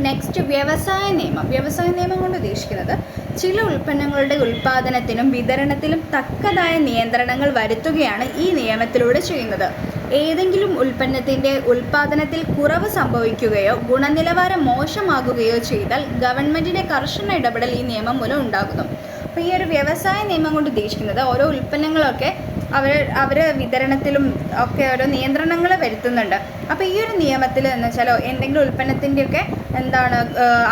നെക്സ്റ്റ് വ്യവസായ നിയമം. വ്യവസായ നിയമം കൊണ്ട് ഉദ്ദേശിക്കുന്നത് ചില ഉൽപ്പന്നങ്ങളുടെ ഉൽപ്പാദനത്തിനും വിതരണത്തിലും തക്കതായ നിയന്ത്രണങ്ങൾ വരുത്തുകയാണ് ഈ നിയമത്തിലൂടെ ചെയ്യുന്നത്. ഏതെങ്കിലും ഉൽപ്പന്നത്തിൻ്റെ ഉൽപ്പാദനത്തിൽ കുറവ് സംഭവിക്കുകയോ ഗുണനിലവാരം മോശമാകുകയോ ചെയ്താൽ ഗവൺമെൻറ്റിൻ്റെ കർശന ഇടപെടൽ ഈ നിയമം മൂലം ഉണ്ടാകുന്നു. അപ്പോൾ ഈ ഒരു വ്യവസായ നിയമം കൊണ്ട് ഉദ്ദേശിക്കുന്നത് ഓരോ ഉൽപ്പന്നങ്ങളൊക്കെ അവർ വിതരണത്തിലും ഒക്കെ ഓരോ നിയന്ത്രണങ്ങൾ വരുത്തുന്നുണ്ട്. അപ്പോൾ ഈ ഒരു നിയമത്തിൽ എന്ന് വെച്ചാൽ എന്തെങ്കിലും ഉൽപ്പന്നത്തിൻ്റെയൊക്കെ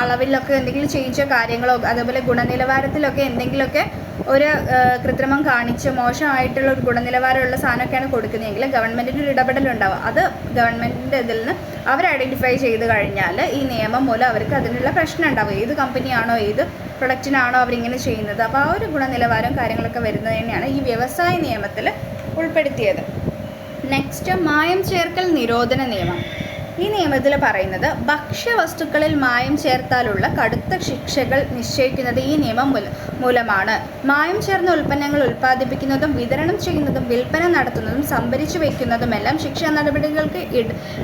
അളവിലൊക്കെ എന്തെങ്കിലും ചെയ്യിച്ച കാര്യങ്ങളോ അതേപോലെ ഗുണനിലവാരത്തിലൊക്കെ എന്തെങ്കിലുമൊക്കെ ഒരു കൃത്രിമം കാണിച്ച് മോശമായിട്ടുള്ള ഒരു ഗുണനിലവാരമുള്ള സാധനമൊക്കെയാണ് കൊടുക്കുന്നതെങ്കിൽ ഗവൺമെൻറ്റിൻ്റെ ഒരു ഇടപെടലുണ്ടാവും. അത് ഗവൺമെൻറ്റിൻ്റെ ഇതിൽ നിന്ന് അവർ ഐഡൻറ്റിഫൈ ചെയ്ത് കഴിഞ്ഞാൽ ഈ നിയമം മൂലം അവർക്ക് അതിനുള്ള പ്രശ്നം ഉണ്ടാവും. ഏത് കമ്പനിയാണോ ഏത് പ്രൊഡക്റ്റിനാണോ അവരിങ്ങനെ ചെയ്യുന്നത്. അപ്പോൾ ആ ഒരു ഗുണനിലവാരം കാര്യങ്ങളൊക്കെ വരുന്നത് തന്നെയാണ് ഈ വ്യവസായ നിയമത്തിൽ ഉൾപ്പെടുത്തിയത്. നെക്സ്റ്റ് മായം ചേർക്കൽ നിരോധന നിയമം. ഈ നിയമത്തിൽ പറയുന്നത് ഭക്ഷ്യവസ്തുക്കളിൽ മായം ചേർത്താലുള്ള കടുത്ത ശിക്ഷകൾ നിശ്ചയിക്കുന്നത് ഈ നിയമം മൂലമാണ്. മായം ചേർന്ന ഉൽപ്പന്നങ്ങൾ ഉൽപ്പാദിപ്പിക്കുന്നതും വിതരണം ചെയ്യുന്നതും വിൽപ്പന നടത്തുന്നതും സംഭരിച്ചു വയ്ക്കുന്നതുമെല്ലാം ശിക്ഷാ നടപടികൾക്ക്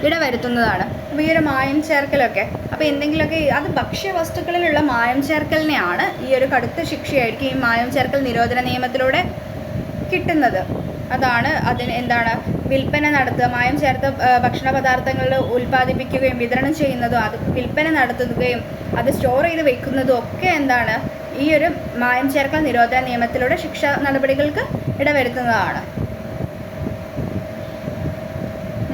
ഇടവരുത്തുന്നതാണ്. അപ്പോൾ ഈ ഒരു മായം ചേർക്കലൊക്കെ അപ്പോൾ എന്തെങ്കിലുമൊക്കെ അത് ഭക്ഷ്യവസ്തുക്കളിലുള്ള മായം ചേർക്കലിനെയാണ് ഈ ഒരു കടുത്ത ശിക്ഷയായിരിക്കും ഈ മായം ചേർക്കൽ നിരോധന നിയമത്തിലൂടെ കിട്ടുന്നത്. അതാണ് അതിന് എന്താണ് വിൽപ്പന നടത്തുക, മായം ചേർത്ത ഭക്ഷണ പദാർത്ഥങ്ങൾ ഉൽപ്പാദിപ്പിക്കുകയും വിതരണം ചെയ്യുന്നതും അത് വിൽപ്പന നടത്തുകയും അത് സ്റ്റോർ ചെയ്ത് വെക്കുന്നതും ഒക്കെ എന്താണ് ഈ ഒരു മായം ചേർക്കൽ നിരോധന നിയമത്തിലൂടെ ശിക്ഷാ നടപടികൾക്ക് ഇടവരുത്തുന്നതാണ്.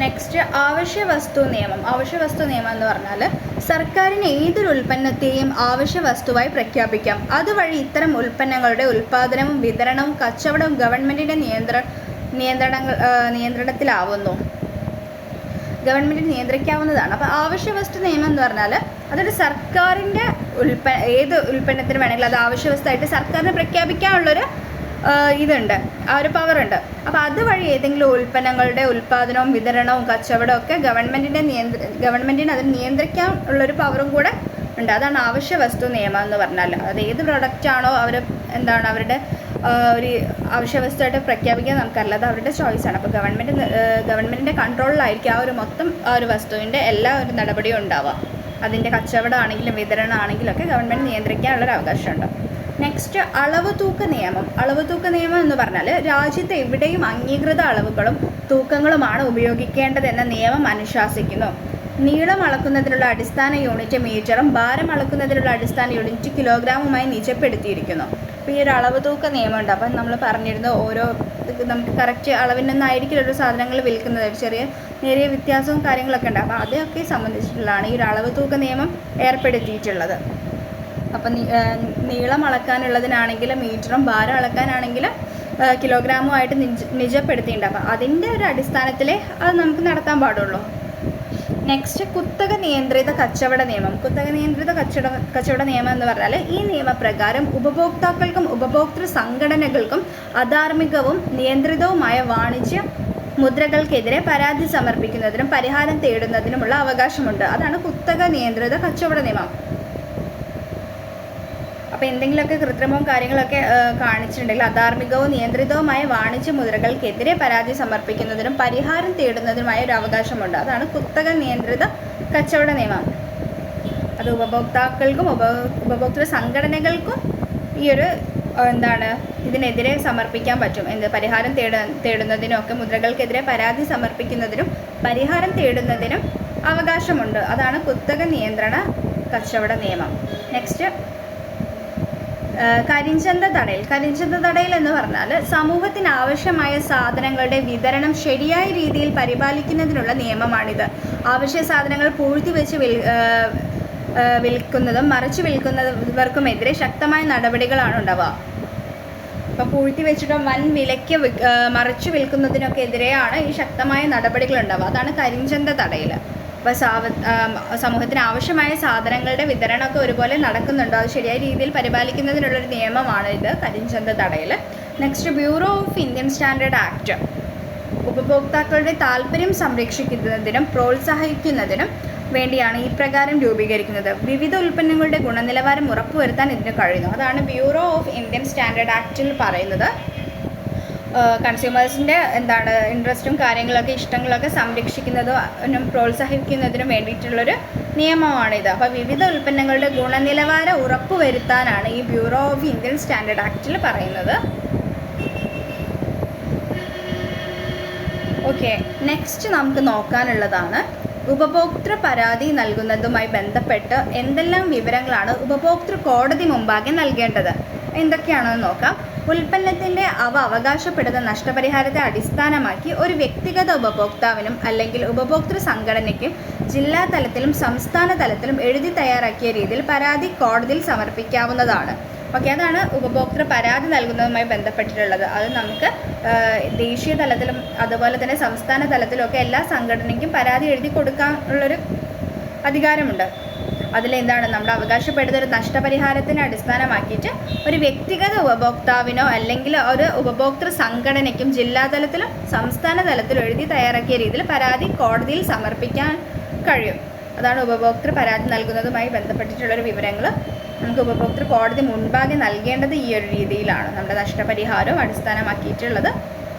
നെക്സ്റ്റ് ആവശ്യവസ്തു നിയമം. ആവശ്യവസ്തു നിയമം എന്ന് പറഞ്ഞാൽ സർക്കാരിന് ഏതൊരു ഉൽപ്പന്നത്തെയും ആവശ്യവസ്തുവായി പ്രഖ്യാപിക്കാം. അതുവഴി ഇത്തരം ഉൽപ്പന്നങ്ങളുടെ ഉൽപ്പാദനവും വിതരണവും കച്ചവടവും ഗവൺമെൻറ്റിൻ്റെ നിയന്ത്രണത്തിലാവുന്നു. ഗവൺമെൻറ് നിയന്ത്രിക്കാവുന്നതാണ്. അപ്പോൾ ആവശ്യവസ്തു നിയമം എന്ന് പറഞ്ഞാൽ അതൊരു സർക്കാരിൻ്റെ ഏത് ഉൽപ്പന്നത്തിന് വേണമെങ്കിലും അത് ആവശ്യവസ്തുവായിട്ട് സർക്കാരിന് പ്രഖ്യാപിക്കാനുള്ളൊരു ഇതുണ്ട്, ആ ഒരു പവറുണ്ട്. അപ്പോൾ അതുവഴി ഏതെങ്കിലും ഉൽപ്പന്നങ്ങളുടെ ഉൽപ്പാദനവും വിതരണവും കച്ചവടവും ഒക്കെ ഗവൺമെൻറ്റിന് അതിന് നിയന്ത്രിക്കാൻ ഉള്ളൊരു പവറും കൂടെ ഉണ്ട്. അതാണ് ആവശ്യവസ്തു നിയമം എന്ന് പറഞ്ഞാൽ. അത് ഏത് പ്രൊഡക്റ്റാണോ അവർ അവരുടെ ഒരു ആവശ്യവസ്തുവായിട്ട് പ്രഖ്യാപിക്കാൻ നമുക്കറിയില്ല, അത് അവരുടെ ചോയ്സാണ്. അപ്പോൾ ഗവൺമെൻറ്റിൻ്റെ കൺട്രോളിലായിരിക്കും ആ ഒരു വസ്തുവിൻ്റെ എല്ലാ ഒരു നടപടിയും ഉണ്ടാവുക. അതിൻ്റെ കച്ചവടമാണെങ്കിലും വിതരണമാണെങ്കിലും ഒക്കെ ഗവൺമെൻറ് നിയന്ത്രിക്കാനുള്ളൊരു അവകാശമുണ്ട്. നെക്സ്റ്റ് അളവ് തൂക്ക നിയമം. അളവ് തൂക്ക നിയമം എന്ന് പറഞ്ഞാൽ രാജ്യത്ത് എവിടെയും അംഗീകൃത അളവുകളും തൂക്കങ്ങളുമാണ് ഉപയോഗിക്കേണ്ടതെന്ന നിയമം അനുശാസിക്കുന്നു. നീളം അളക്കുന്നതിനുള്ള അടിസ്ഥാന യൂണിറ്റ് മീറ്ററും ഭാരം അളക്കുന്നതിനുള്ള അടിസ്ഥാന യൂണിറ്റ് കിലോഗ്രാമുമായി നിജപ്പെടുത്തിയിരിക്കുന്നു. അപ്പോൾ ഈ ഒരു അളവ് തൂക്ക നിയമമുണ്ട്. അപ്പം നമ്മൾ പറഞ്ഞിരുന്നു ഓരോ നമുക്ക് കറക്റ്റ് അളവിനൊന്നായിരിക്കും ഒരു സാധനങ്ങൾ വിൽക്കുന്നത്, ചെറിയ നേരിയ വ്യത്യാസവും കാര്യങ്ങളൊക്കെ ഉണ്ട്. അപ്പോൾ അതൊക്കെ സംബന്ധിച്ചിട്ടുള്ളതാണ് ഈ ഒരു അളവ് തൂക്ക നിയമം ഏർപ്പെടുത്തിയിട്ടുള്ളത്. അപ്പം നീളം അളക്കാനുള്ളതിനാണെങ്കിലും മീറ്ററും ഭാരം അളക്കാനാണെങ്കിലും കിലോഗ്രാമുമായിട്ട് നിജപ്പെടുത്തിയിട്ടുണ്ട്. അപ്പം അതിൻ്റെ ഒരു അടിസ്ഥാനത്തിലേ അത് നമുക്ക് നടത്താൻ പാടുള്ളൂ. നെക്സ്റ്റ് കുത്തക നിയന്ത്രിത കച്ചവട നിയമം. കുത്തക നിയന്ത്രിത കച്ചവട നിയമം എന്ന് പറഞ്ഞാൽ ഈ നിയമപ്രകാരം ഉപഭോക്താക്കൾക്കും ഉപഭോക്തൃ സംഘടനകൾക്കും അധാർമികവും നിയന്ത്രിതവുമായ വാണിജ്യ മുദ്രകൾക്കെതിരെ പരാതി സമർപ്പിക്കുന്നതിനും പരിഹാരം തേടുന്നതിനുമുള്ള അവകാശമുണ്ട്. അതാണ് കുത്തക നിയന്ത്രിത കച്ചവട നിയമം. അപ്പോൾ എന്തെങ്കിലുമൊക്കെ കൃത്രിമവും കാര്യങ്ങളൊക്കെ കാണിച്ചിട്ടുണ്ടെങ്കിൽ അധാർമികവും നിയന്ത്രിതവുമായ വാണിജ്യ മുദ്രകൾക്കെതിരെ പരാതി സമർപ്പിക്കുന്നതിനും പരിഹാരം തേടുന്നതിനുമായ ഒരു അവകാശമുണ്ട്. അതാണ് കുത്തക നിയന്ത്രിത കച്ചവട നിയമം. അത് ഉപഭോക്താക്കൾക്കും ഉപഭോക്തൃ സംഘടനകൾക്കും ഈ ഒരു ഇതിനെതിരെ സമർപ്പിക്കാൻ പറ്റും. പരിഹാരം തേടുന്നതിനും ഒക്കെ മുദ്രകൾക്കെതിരെ പരാതി സമർപ്പിക്കുന്നതിനും പരിഹാരം തേടുന്നതിനും അവകാശമുണ്ട്. അതാണ് കുത്തക നിയന്ത്രണ കച്ചവട നിയമം. നെക്സ്റ്റ് കരിഞ്ചന്ത തടയൽ. കരിഞ്ചന്ത തടയൽ എന്ന് പറഞ്ഞാൽ സമൂഹത്തിന് ആവശ്യമായ സാധനങ്ങളുടെ വിതരണം ശരിയായ രീതിയിൽ പരിപാലിക്കുന്നതിനുള്ള നിയമമാണിത്. ആവശ്യ സാധനങ്ങൾ പൂഴ്ത്തി വെച്ച് വിൽക്കുന്നതും മറിച്ച് വിൽക്കുന്നവർക്കുമെതിരെ ശക്തമായ നടപടികളാണ് ഉണ്ടാവുക. അപ്പോൾ പൂഴ്ത്തി വെച്ചിട്ട് വൻ വിലയ്ക്ക് മറിച്ച് വിൽക്കുന്നതിനൊക്കെ എതിരെയാണ് ഈ ശക്തമായ നടപടികൾ ഉണ്ടാവുക. അതാണ് കരിഞ്ചന്ത തടയൽ. അപ്പോൾ സമൂഹത്തിന് ആവശ്യമായ സാധനങ്ങളുടെ വിതരണമൊക്കെ ഒരുപോലെ നടക്കുന്നുണ്ടോ, അത് ശരിയായ രീതിയിൽ പരിപാലിക്കുന്നതിനുള്ളൊരു നിയമമാണ് ഇത് കരിഞ്ചന്ത തടയൽ. Next, bureau of Indian standard act ഉപഭോക്താക്കളുടെ താല്പര്യം സംരക്ഷിക്കുന്നതിനും പ്രോത്സാഹിപ്പിക്കുന്നതിനും വേണ്ടിയാണ് ഈ പ്രകാരം രൂപീകരിക്കുന്നത്. വിവിധ ഉൽപ്പന്നങ്ങളുടെ ഗുണനിലവാരം ഉറപ്പുവരുത്താൻ ഇതിന് കഴിയുന്നു. അതാണ് ബ്യൂറോ ഓഫ് ഇന്ത്യൻ സ്റ്റാൻഡേർഡ് ആക്റ്റിൽ പറയുന്നത്. കൺസ്യൂമേഴ്സിൻ്റെ ഇൻട്രസ്റ്റും കാര്യങ്ങളൊക്കെ ഇഷ്ടങ്ങളൊക്കെ സംരക്ഷിക്കുന്നതിനും പ്രോത്സാഹിപ്പിക്കുന്നതിനും വേണ്ടിയിട്ടുള്ളൊരു നിയമമാണിത്. അപ്പോൾ വിവിധ ഉൽപ്പന്നങ്ങളുടെ ഗുണനിലവാരം ഉറപ്പുവരുത്താനാണ് ഈ ബ്യൂറോ ഓഫ് ഇന്ത്യൻ സ്റ്റാൻഡേർഡ് ആക്റ്റിൽ പറയുന്നത്. ഓക്കെ, നെക്സ്റ്റ് നമുക്ക് നോക്കാനുള്ളതാണ് ഉപഭോക്തൃ പരാതി നൽകുന്നതുമായി ബന്ധപ്പെട്ട് എന്തെല്ലാം വിവരങ്ങളാണ് ഉപഭോക്തൃ കോടതി മുമ്പാകെ നൽകേണ്ടത്, എന്തൊക്കെയാണെന്ന് നോക്കാം. ഉൽപ്പന്നത്തിൻ്റെ അവകാശപ്പെടുന്ന നഷ്ടപരിഹാരത്തെ അടിസ്ഥാനമാക്കി ഒരു വ്യക്തിഗത ഉപഭോക്താവിനും അല്ലെങ്കിൽ ഉപഭോക്തൃ സംഘടനയ്ക്കും ജില്ലാ തലത്തിലും സംസ്ഥാന തലത്തിലും എഴുതി തയ്യാറാക്കിയ രീതിയിൽ പരാതി കോടതിയിൽ സമർപ്പിക്കാവുന്നതാണ്. ഓക്കെ, അതാണ് ഉപഭോക്തൃ പരാതി നൽകുന്നതുമായി ബന്ധപ്പെട്ടിട്ടുള്ളത്. അത് നമുക്ക് ദേശീയ തലത്തിലും അതുപോലെ തന്നെ സംസ്ഥാന തലത്തിലും ഒക്കെ എല്ലാ സംഘടനയ്ക്കും പരാതി എഴുതി കൊടുക്കാനുള്ളൊരു അധികാരമുണ്ട്. അതിലെന്താണ് നമ്മുടെ അവകാശപ്പെടുന്ന ഒരു നഷ്ടപരിഹാരത്തിനെ അടിസ്ഥാനമാക്കിയിട്ട് ഒരു വ്യക്തിഗത ഉപഭോക്താവിനോ അല്ലെങ്കിൽ ഒരു ഉപഭോക്തൃ സംഘടനയ്ക്കും ജില്ലാതലത്തിലും സംസ്ഥാന തലത്തിലും എഴുതി തയ്യാറാക്കിയ രീതിയിൽ പരാതി കോടതിയിൽ സമർപ്പിക്കാൻ കഴിയും. അതാണ് ഉപഭോക്തൃ പരാതി നൽകുന്നതുമായി ബന്ധപ്പെട്ടിട്ടുള്ളൊരു വിവരങ്ങൾ നമുക്ക് ഉപഭോക്തൃ കോടതി മുൻപാകെ നൽകേണ്ടത് ഈ ഒരു രീതിയിലാണ്. നമ്മുടെ നഷ്ടപരിഹാരവും അടിസ്ഥാനമാക്കിയിട്ടുള്ളത്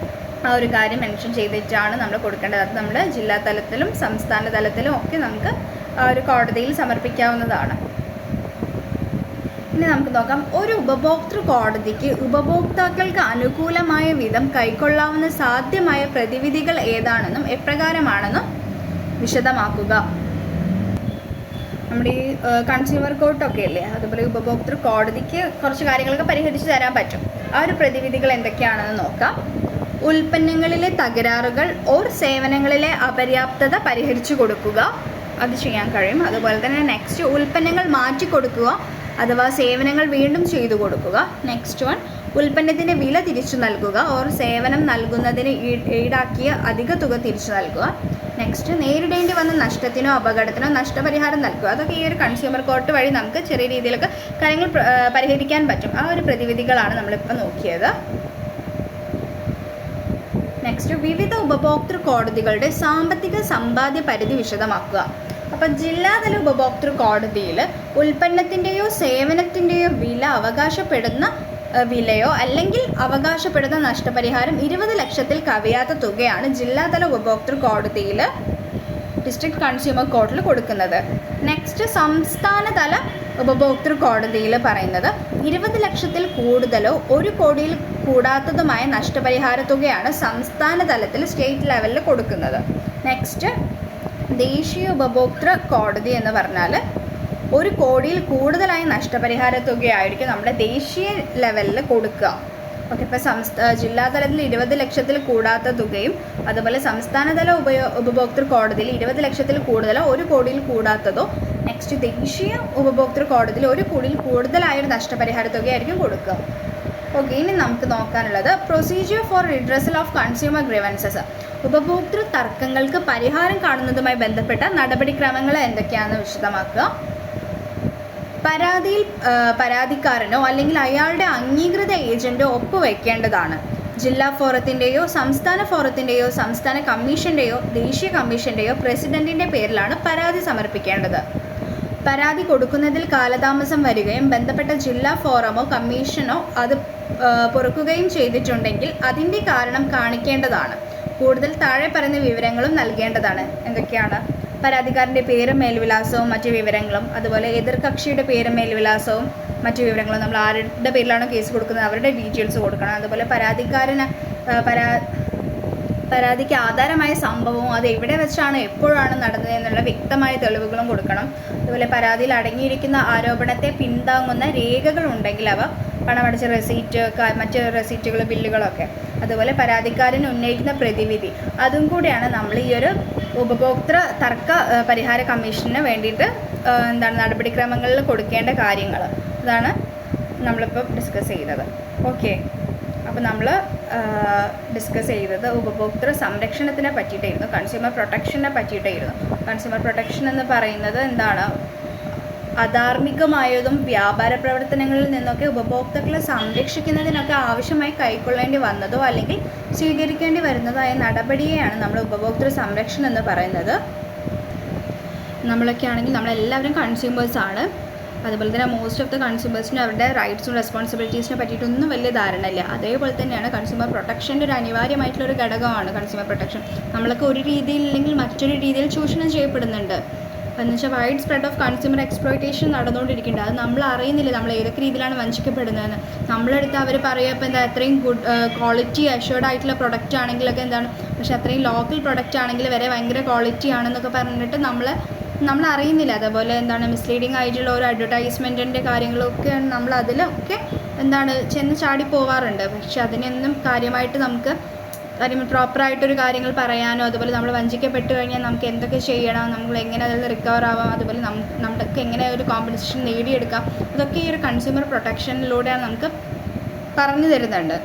ആ ഒരു കാര്യം മെൻഷൻ ചെയ്തിട്ടാണ് നമ്മൾ കൊടുക്കേണ്ടത്. അത് നമ്മൾ ജില്ലാ തലത്തിലും സംസ്ഥാന തലത്തിലും ഒക്കെ നമുക്ക് ആ ഒരു കോടതിയിൽ സമർപ്പിക്കാവുന്നതാണ്. ഇനി നമുക്ക് നോക്കാം, ഒരു ഉപഭോക്തൃ കോടതിക്ക് ഉപഭോക്താക്കൾക്ക് അനുകൂലമായ വിധം കൈക്കൊള്ളാവുന്ന സാധ്യമായ പ്രതിവിധികൾ ഏതാണെന്നും എപ്രകാരമാണെന്നും വിശദമാക്കുക. നമ്മുടെ ഈ കൺസ്യൂമർ കോർട്ടൊക്കെ ഇല്ലേ, അതുപോലെ ഉപഭോക്തൃ കോടതിക്ക് കുറച്ച് കാര്യങ്ങളൊക്കെ പരിഹരിച്ചു തരാൻ പറ്റും. ആ ഒരു പ്രതിവിധികൾ എന്തൊക്കെയാണെന്ന് നോക്കാം. ഉൽപ്പന്നങ്ങളിലെ തകരാറുകൾ ഓർ സേവനങ്ങളിലെ അപര്യാപ്തത പരിഹരിച്ചു കൊടുക്കുക, അത് ചെയ്യാൻ കഴിയും. അതുപോലെ തന്നെ നെക്സ്റ്റ്, ഉൽപ്പന്നങ്ങൾ മാറ്റിക്കൊടുക്കുക അഥവാ സേവനങ്ങൾ വീണ്ടും ചെയ്തു കൊടുക്കുക. നെക്സ്റ്റ് വൺ, ഉൽപ്പന്നത്തിൻ്റെ വില തിരിച്ചു നൽകുക ഓർ സേവനം നൽകുന്നതിന് ഈടാക്കിയ അധിക തുക തിരിച്ചു നൽകുക. നെക്സ്റ്റ്, നേരിടേണ്ടി വന്ന നഷ്ടത്തിനോ അപകടത്തിനോ നഷ്ടപരിഹാരം നൽകുക. അതൊക്കെ ഈ ഒരു കൺസ്യൂമർ കോർട്ട് വഴി നമുക്ക് ചെറിയ രീതിയിലൊക്കെ കാര്യങ്ങൾ പരിഹരിക്കാൻ പറ്റും. ആ ഒരു പ്രതിവിധികളാണ് നമ്മളിപ്പോൾ നോക്കിയത്. നെക്സ്റ്റ്, വിവിധ ഉപഭോക്തൃ കോടതികളുടെ സാമ്പത്തിക സമ്പാദ്യ പരിധി വിശദമാക്കുക. അപ്പം ജില്ലാതല ഉപഭോക്തൃ കോടതിയിൽ ഉൽപ്പന്നത്തിൻ്റെയോ സേവനത്തിൻ്റെയോ വില അവകാശപ്പെടുന്ന വിലയോ അല്ലെങ്കിൽ അവകാശപ്പെടുന്ന നഷ്ടപരിഹാരം 20 ലക്ഷത്തിൽ കവിയാത്ത തുകയാണ് ജില്ലാതല ഉപഭോക്തൃ കോടതിയിൽ ഡിസ്ട്രിക്ട് കൺസ്യൂമർ കോർട്ടിൽ കൊടുക്കുന്നത്. നെക്സ്റ്റ്, സംസ്ഥാനതല ഉപഭോക്തൃ കോടതിയിൽ പറയുന്നത് 20 ലക്ഷത്തിൽ കൂടുതലോ 1 കോടിയിൽ കൂടാത്തതുമായ നഷ്ടപരിഹാര തുകയാണ് സംസ്ഥാന തലത്തിൽ സ്റ്റേറ്റ് ലെവലിൽ കൊടുക്കുന്നത്. നെക്സ്റ്റ്, ദേശീയ ഉപഭോക്തൃ കോടതി എന്ന് പറഞ്ഞാൽ 1 കോടിയിൽ കൂടുതലായ നഷ്ടപരിഹാര തുകയായിരിക്കും നമ്മുടെ ദേശീയ ലെവലിൽ കൊടുക്കുക. ഓക്കെ, ഇപ്പോൾ ജില്ലാതലത്തിൽ 20 ലക്ഷത്തിൽ കൂടാത്ത തുകയും അതുപോലെ സംസ്ഥാനതല ഉപഭോക്തൃ കോടതിയിൽ 20 ലക്ഷത്തിൽ കൂടുതലോ 1 കോടിയിൽ കൂടാത്തതോ. നെക്സ്റ്റ്, ദേശീയ ഉപഭോക്തൃ കോടതിയിൽ 1 കോടിയിൽ കൂടുതലായൊരു നഷ്ടപരിഹാര തുകയായിരിക്കും കൊടുക്കുക. ഓക്കെ, ഇനി നമുക്ക് നോക്കാനുള്ളത് procedure for redressal of consumer grievances. ഉപഭോക്തൃ തർക്കങ്ങൾക്ക് പരിഹാരം കാണുന്നതുമായി ബന്ധപ്പെട്ട നടപടിക്രമങ്ങൾ എന്തൊക്കെയാണെന്ന് വിശദമാക്കുക. പരാതിയിൽ പരാതിക്കാരനോ അല്ലെങ്കിൽ അയാളുടെ അംഗീകൃത ഏജൻറ്റോ ഒപ്പുവെക്കേണ്ടതാണ്. ജില്ലാ ഫോറത്തിൻ്റെയോ സംസ്ഥാന ഫോറത്തിൻ്റെയോ സംസ്ഥാന കമ്മീഷൻ്റെയോ ദേശീയ കമ്മീഷൻ്റെയോ പ്രസിഡൻറ്റിൻ്റെ പേരിലാണ് പരാതി സമർപ്പിക്കേണ്ടത്. പരാതി കൊടുക്കുന്നതിൽ കാലതാമസം വരികയും ബന്ധപ്പെട്ട ജില്ലാ ഫോറമോ കമ്മീഷനോ അത് പൊറുക്കുകയും ചെയ്തിട്ടുണ്ടെങ്കിൽ അതിൻ്റെ കാരണം കാണിക്കേണ്ടതാണ്. കൂടുതൽ താഴെ പറയുന്ന വിവരങ്ങളും നൽകേണ്ടതാണ്. എന്തൊക്കെയാണ്? പരാതിക്കാരൻ്റെ പേരും മേൽവിലാസവും മറ്റു വിവരങ്ങളും, അതുപോലെ എതിർകക്ഷിയുടെ പേരും മേൽവിലാസവും മറ്റു വിവരങ്ങളും, നമ്മൾ ആരുടെ പേരിലാണോ കേസ് കൊടുക്കുന്നത് അവരുടെ ഡീറ്റെയിൽസ് കൊടുക്കണം. അതുപോലെ പരാതിക്ക് ആധാരമായ സംഭവവും അത് എവിടെ വെച്ചാണ് എപ്പോഴാണ് നടന്നത് എന്നുള്ള വ്യക്തമായ തെളിവുകളും കൊടുക്കണം. അതുപോലെ പരാതിയിൽ അടങ്ങിയിരിക്കുന്ന ആരോപണത്തെ പിന്താങ്ങുന്ന രേഖകൾ ഉണ്ടെങ്കിൽ അവ പണമടച്ച റെസീറ്റ്, മറ്റ് റെസീറ്റുകൾ, ബില്ലുകളൊക്കെ, അതുപോലെ പരാതിക്കാരൻ ഉന്നയിക്കുന്ന പ്രതിവിധി, അതും കൂടിയാണ് നമ്മൾ ഈ ഒരു ഉപഭോക്തൃ തർക്ക പരിഹാര കമ്മീഷന് വേണ്ടിയിട്ട് നടപടിക്രമങ്ങളിൽ കൊടുക്കേണ്ട കാര്യങ്ങൾ. അതാണ് നമ്മളിപ്പോൾ ഡിസ്കസ് ചെയ്തത്. ഓക്കെ, അപ്പോൾ നമ്മൾ ഡിസ്കസ് ചെയ്തത് ഉപഭോക്തൃ സംരക്ഷണത്തിനെ പറ്റിയിട്ടായിരുന്നു, കൺസ്യൂമർ പ്രൊട്ടക്ഷനെ പറ്റിയിട്ടായിരുന്നു. കൺസ്യൂമർ പ്രൊട്ടക്ഷൻ എന്ന് പറയുന്നത് എന്താണ്? അധാർമികമായതും വ്യാപാര പ്രവർത്തനങ്ങളിൽ നിന്നൊക്കെ ഉപഭോക്താക്കളെ സംരക്ഷിക്കുന്നതിനൊക്കെ ആവശ്യമായി കൈക്കൊള്ളേണ്ടി വന്നതോ അല്ലെങ്കിൽ സ്വീകരിക്കേണ്ടി വരുന്നതായ നടപടിയെയാണ് നമ്മൾ ഉപഭോക്തൃ സംരക്ഷണം എന്ന് പറയുന്നത്. നമ്മളൊക്കെ ആണെങ്കിൽ നമ്മളെല്ലാവരും കൺസ്യൂമേഴ്സാണ്. അതുപോലെ തന്നെ മോസ്റ്റ് ഓഫ് ദ കൺസ്യൂമേഴ്സിന് അവരുടെ റൈറ്റ്സും റെസ്പോൺസിബിലിറ്റീസിനെ പറ്റിയിട്ടൊന്നും വലിയ ധാരണയില്ല. അതേപോലെ തന്നെയാണ് കൺസ്യൂമർ പ്രൊട്ടക്ഷൻ്റെ ഒരു അനിവാര്യമായിട്ടുള്ളൊരു ഘടകമാണ് കൺസ്യൂമർ പ്രൊട്ടക്ഷൻ. നമ്മളൊക്കെ ഒരു രീതിയിൽ അല്ലെങ്കിൽ മറ്റൊരു രീതിയിൽ ചൂഷണം ചെയ്യപ്പെടുന്നുണ്ട്. എന്ന് വെച്ചാൽ wide spread of consumer exploitation നടന്നുകൊണ്ടിരിക്കുന്നുണ്ട്. അത് നമ്മൾ അറിയുന്നില്ല നമ്മൾ ഏതൊക്കെ രീതിയിലാണ് വഞ്ചിക്കപ്പെടുന്നതെന്ന്. നമ്മളെടുത്ത് അവർ പറയുക ഇപ്പോൾ എന്താ അത്രയും ഗുഡ് ക്വാളിറ്റി അഷ്യൂർഡ് ആയിട്ടുള്ള പ്രൊഡക്റ്റ് ആണെങ്കിലൊക്കെ എന്താണ്, പക്ഷേ അത്രയും ലോക്കൽ പ്രൊഡക്റ്റ് ആണെങ്കിൽ വരെ ഭയങ്കര ക്വാളിറ്റി ആണെന്നൊക്കെ പറഞ്ഞിട്ട് നമ്മൾ അറിയുന്നില്ല. അതേപോലെ എന്താണ് മിസ്ലീഡിങ് ആയിട്ടുള്ള ഒരു അഡ്വർടൈസ്മെൻറ്റിൻ്റെ കാര്യങ്ങളൊക്കെ നമ്മൾ അതിലൊക്കെ എന്താണ് ചെന്ന് ചാടി പോവാറുണ്ട്. പക്ഷെ അതിനൊന്നും കാര്യമായിട്ട് നമുക്ക് പ്രോപ്പറായിട്ടൊരു കാര്യങ്ങൾ പറയാനോ, അതുപോലെ നമ്മൾ വഞ്ചിക്കപ്പെട്ട് കഴിഞ്ഞാൽ നമുക്ക് എന്തൊക്കെ ചെയ്യണം, നമ്മൾ എങ്ങനെ അതിൽ റിക്കവർ ആവാം, അതുപോലെ നമുക്ക് എങ്ങനെ ഒരു കോമ്പൻസേഷൻ നേടിയെടുക്കാം, അതൊക്കെ ഈ ഒരു കൺസ്യൂമർ പ്രൊട്ടക്ഷനിലൂടെയാണ് നമുക്ക് പറഞ്ഞു തരുന്നുണ്ട്.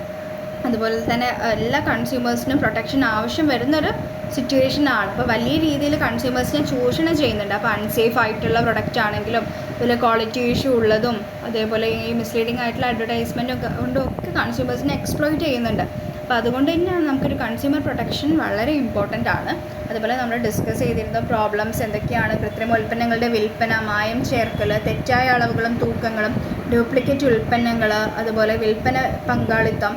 അതുപോലെ തന്നെ എല്ലാ കൺസ്യൂമേഴ്സിനും പ്രൊട്ടക്ഷൻ ആവശ്യം വരുന്നൊരു സിറ്റുവേഷനാണ്. അപ്പോൾ വലിയ രീതിയിൽ കൺസ്യൂമേഴ്സിനെ ചൂഷണം ചെയ്യുന്നുണ്ട്. അപ്പോൾ അൺസേഫ് ആയിട്ടുള്ള പ്രൊഡക്റ്റ് ആണെങ്കിലും അതുപോലെ ക്വാളിറ്റി ഇഷ്യൂ ഉള്ളതും അതേപോലെ ഈ മിസ്ലീഡിങ് ആയിട്ടുള്ള അഡ്വർടൈസ്മെൻറ്റും കൊണ്ടും ഒക്കെ കൺസ്യൂമേഴ്സിനെ എക്സ്പ്ലോയിറ്റ് ചെയ്യുന്നുണ്ട്. അപ്പോൾ അതുകൊണ്ട് തന്നെയാണ് നമുക്കൊരു കൺസ്യൂമർ പ്രൊട്ടക്ഷൻ വളരെ ഇമ്പോർട്ടൻ്റ് ആണ്. അതുപോലെ നമ്മൾ ഡിസ്കസ് ചെയ്തിരുന്ന പ്രോബ്ലംസ് എന്തൊക്കെയാണ്? കൃത്രിമ ഉൽപ്പന്നങ്ങളുടെ വിൽപ്പന, മായം ചേർക്കൽ, തെറ്റായ അളവുകളും തൂക്കങ്ങളും, ഡ്യൂപ്ലിക്കേറ്റ് ഉൽപ്പന്നങ്ങൾ, അതുപോലെ വിൽപ്പന പങ്കാളിത്തം,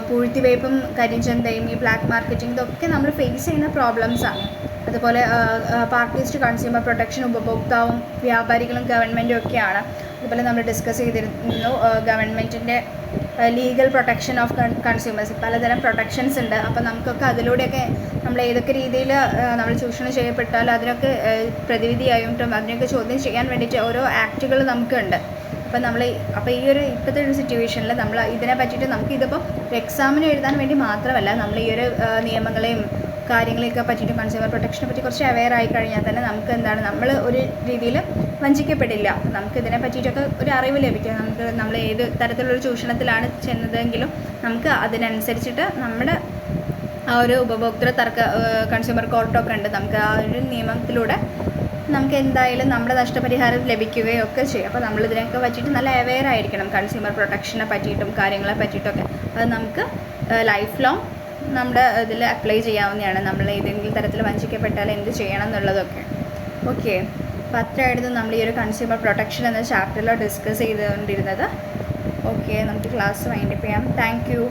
പൂഴ്ത്തിവയ്പും കരിഞ്ചന്തയും, ഈ ബ്ലാക്ക് മാർക്കറ്റിംഗ്, ഇതൊക്കെ നമ്മൾ ഫേസ് ചെയ്യുന്ന പ്രോബ്ലംസാണ്. അതുപോലെ പാർട്ടീസ് ടു കൺസ്യൂമർ പ്രൊട്ടക്ഷൻ ഉപഭോക്താവും വ്യാപാരികളും ഗവൺമെൻറ്റും ഒക്കെയാണ്. അതുപോലെ നമ്മൾ ഡിസ്കസ് ചെയ്തിരുന്നു ഗവൺമെൻറ്റിൻ്റെ ലീഗൽ പ്രൊട്ടക്ഷൻ ഓഫ് കൺസ്യൂമേഴ്സ്. പലതരം പ്രൊട്ടക്ഷൻസ് ഉണ്ട്. അപ്പോൾ നമുക്കൊക്കെ അതിലൂടെയൊക്കെ നമ്മൾ ഏതൊക്കെ രീതിയിൽ നമ്മൾ ചൂഷണം ചെയ്യപ്പെട്ടാൽ അതിനൊക്കെ പ്രതിവിധിയായിട്ടും അതിനൊക്കെ ചോദ്യം ചെയ്യാൻ വേണ്ടിയിട്ട് ഓരോ ആക്റ്റുകൾ നമുക്കുണ്ട്. അപ്പോൾ ഈ ഒരു ഇപ്പോഴത്തെ ഒരു സിറ്റുവേഷനിൽ നമ്മൾ ഇതിനെ പറ്റിയിട്ട് നമുക്കിതിപ്പോൾ എക്സാമിന് എഴുതാൻ വേണ്ടി മാത്രമല്ല, നമ്മൾ ഈ ഒരു നിയമങ്ങളെയും കാര്യങ്ങളെയൊക്കെ പറ്റിയിട്ട് കൺസ്യൂമർ പ്രൊട്ടക്ഷനെ പറ്റി കുറച്ച് അവെയർ ആയി കഴിഞ്ഞാൽ തന്നെ നമുക്ക് എന്താണ്, നമ്മൾ ഒരു രീതിയിൽ വഞ്ചിക്കപ്പെടില്ല. നമുക്ക് ഇതിനെ പറ്റിയിട്ടൊക്കെ ഒരു അറിവ് ലഭിക്കും. നമ്മൾ ഏത് തരത്തിലുള്ളൊരു ചൂഷണത്തിലാണ് ചെന്നതെങ്കിലും നമുക്ക് അതിനനുസരിച്ചിട്ട് നമ്മുടെ ആ ഒരു ഉപഭോക്തൃ കൺസ്യൂമർ കോർട്ടൊക്കെ ഉണ്ട്. നമുക്ക് ആ ഒരു നിയമത്തിലൂടെ നമുക്ക് എന്തായാലും നമ്മുടെ നഷ്ടപരിഹാരം ലഭിക്കുകയൊക്കെ ചെയ്യും. അപ്പോൾ നമ്മളിതിനൊക്കെ പറ്റിയിട്ട് നല്ല അവെയർ ആയിരിക്കണം കൺസ്യൂമർ പ്രൊട്ടക്ഷനെ പറ്റിയിട്ടും കാര്യങ്ങളെ പറ്റിയിട്ടൊക്കെ. അത് നമുക്ക് ലൈഫ് ലോങ് നമ്മുടെ ഇതിൽ അപ്ലൈ ചെയ്യാവുന്നതാണ്. നമ്മൾ ഏതെങ്കിലും തരത്തിൽ വഞ്ചിക്കപ്പെട്ടാൽ എന്ത് ചെയ്യണം എന്നുള്ളതൊക്കെ. ഓക്കെ, അപ്പോൾ അത്രയായിരുന്നു നമ്മൾ ഈ ഒരു കൺസ്യൂമർ പ്രൊട്ടക്ഷൻ എന്ന ചാപ്റ്ററിൽ ഡിസ്കസ് ചെയ്തുകൊണ്ടിരുന്നത്. ഓക്കെ, നമുക്ക് ക്ലാസ് വൈൻഡപ്പ് ചെയ്യാം. Thank you.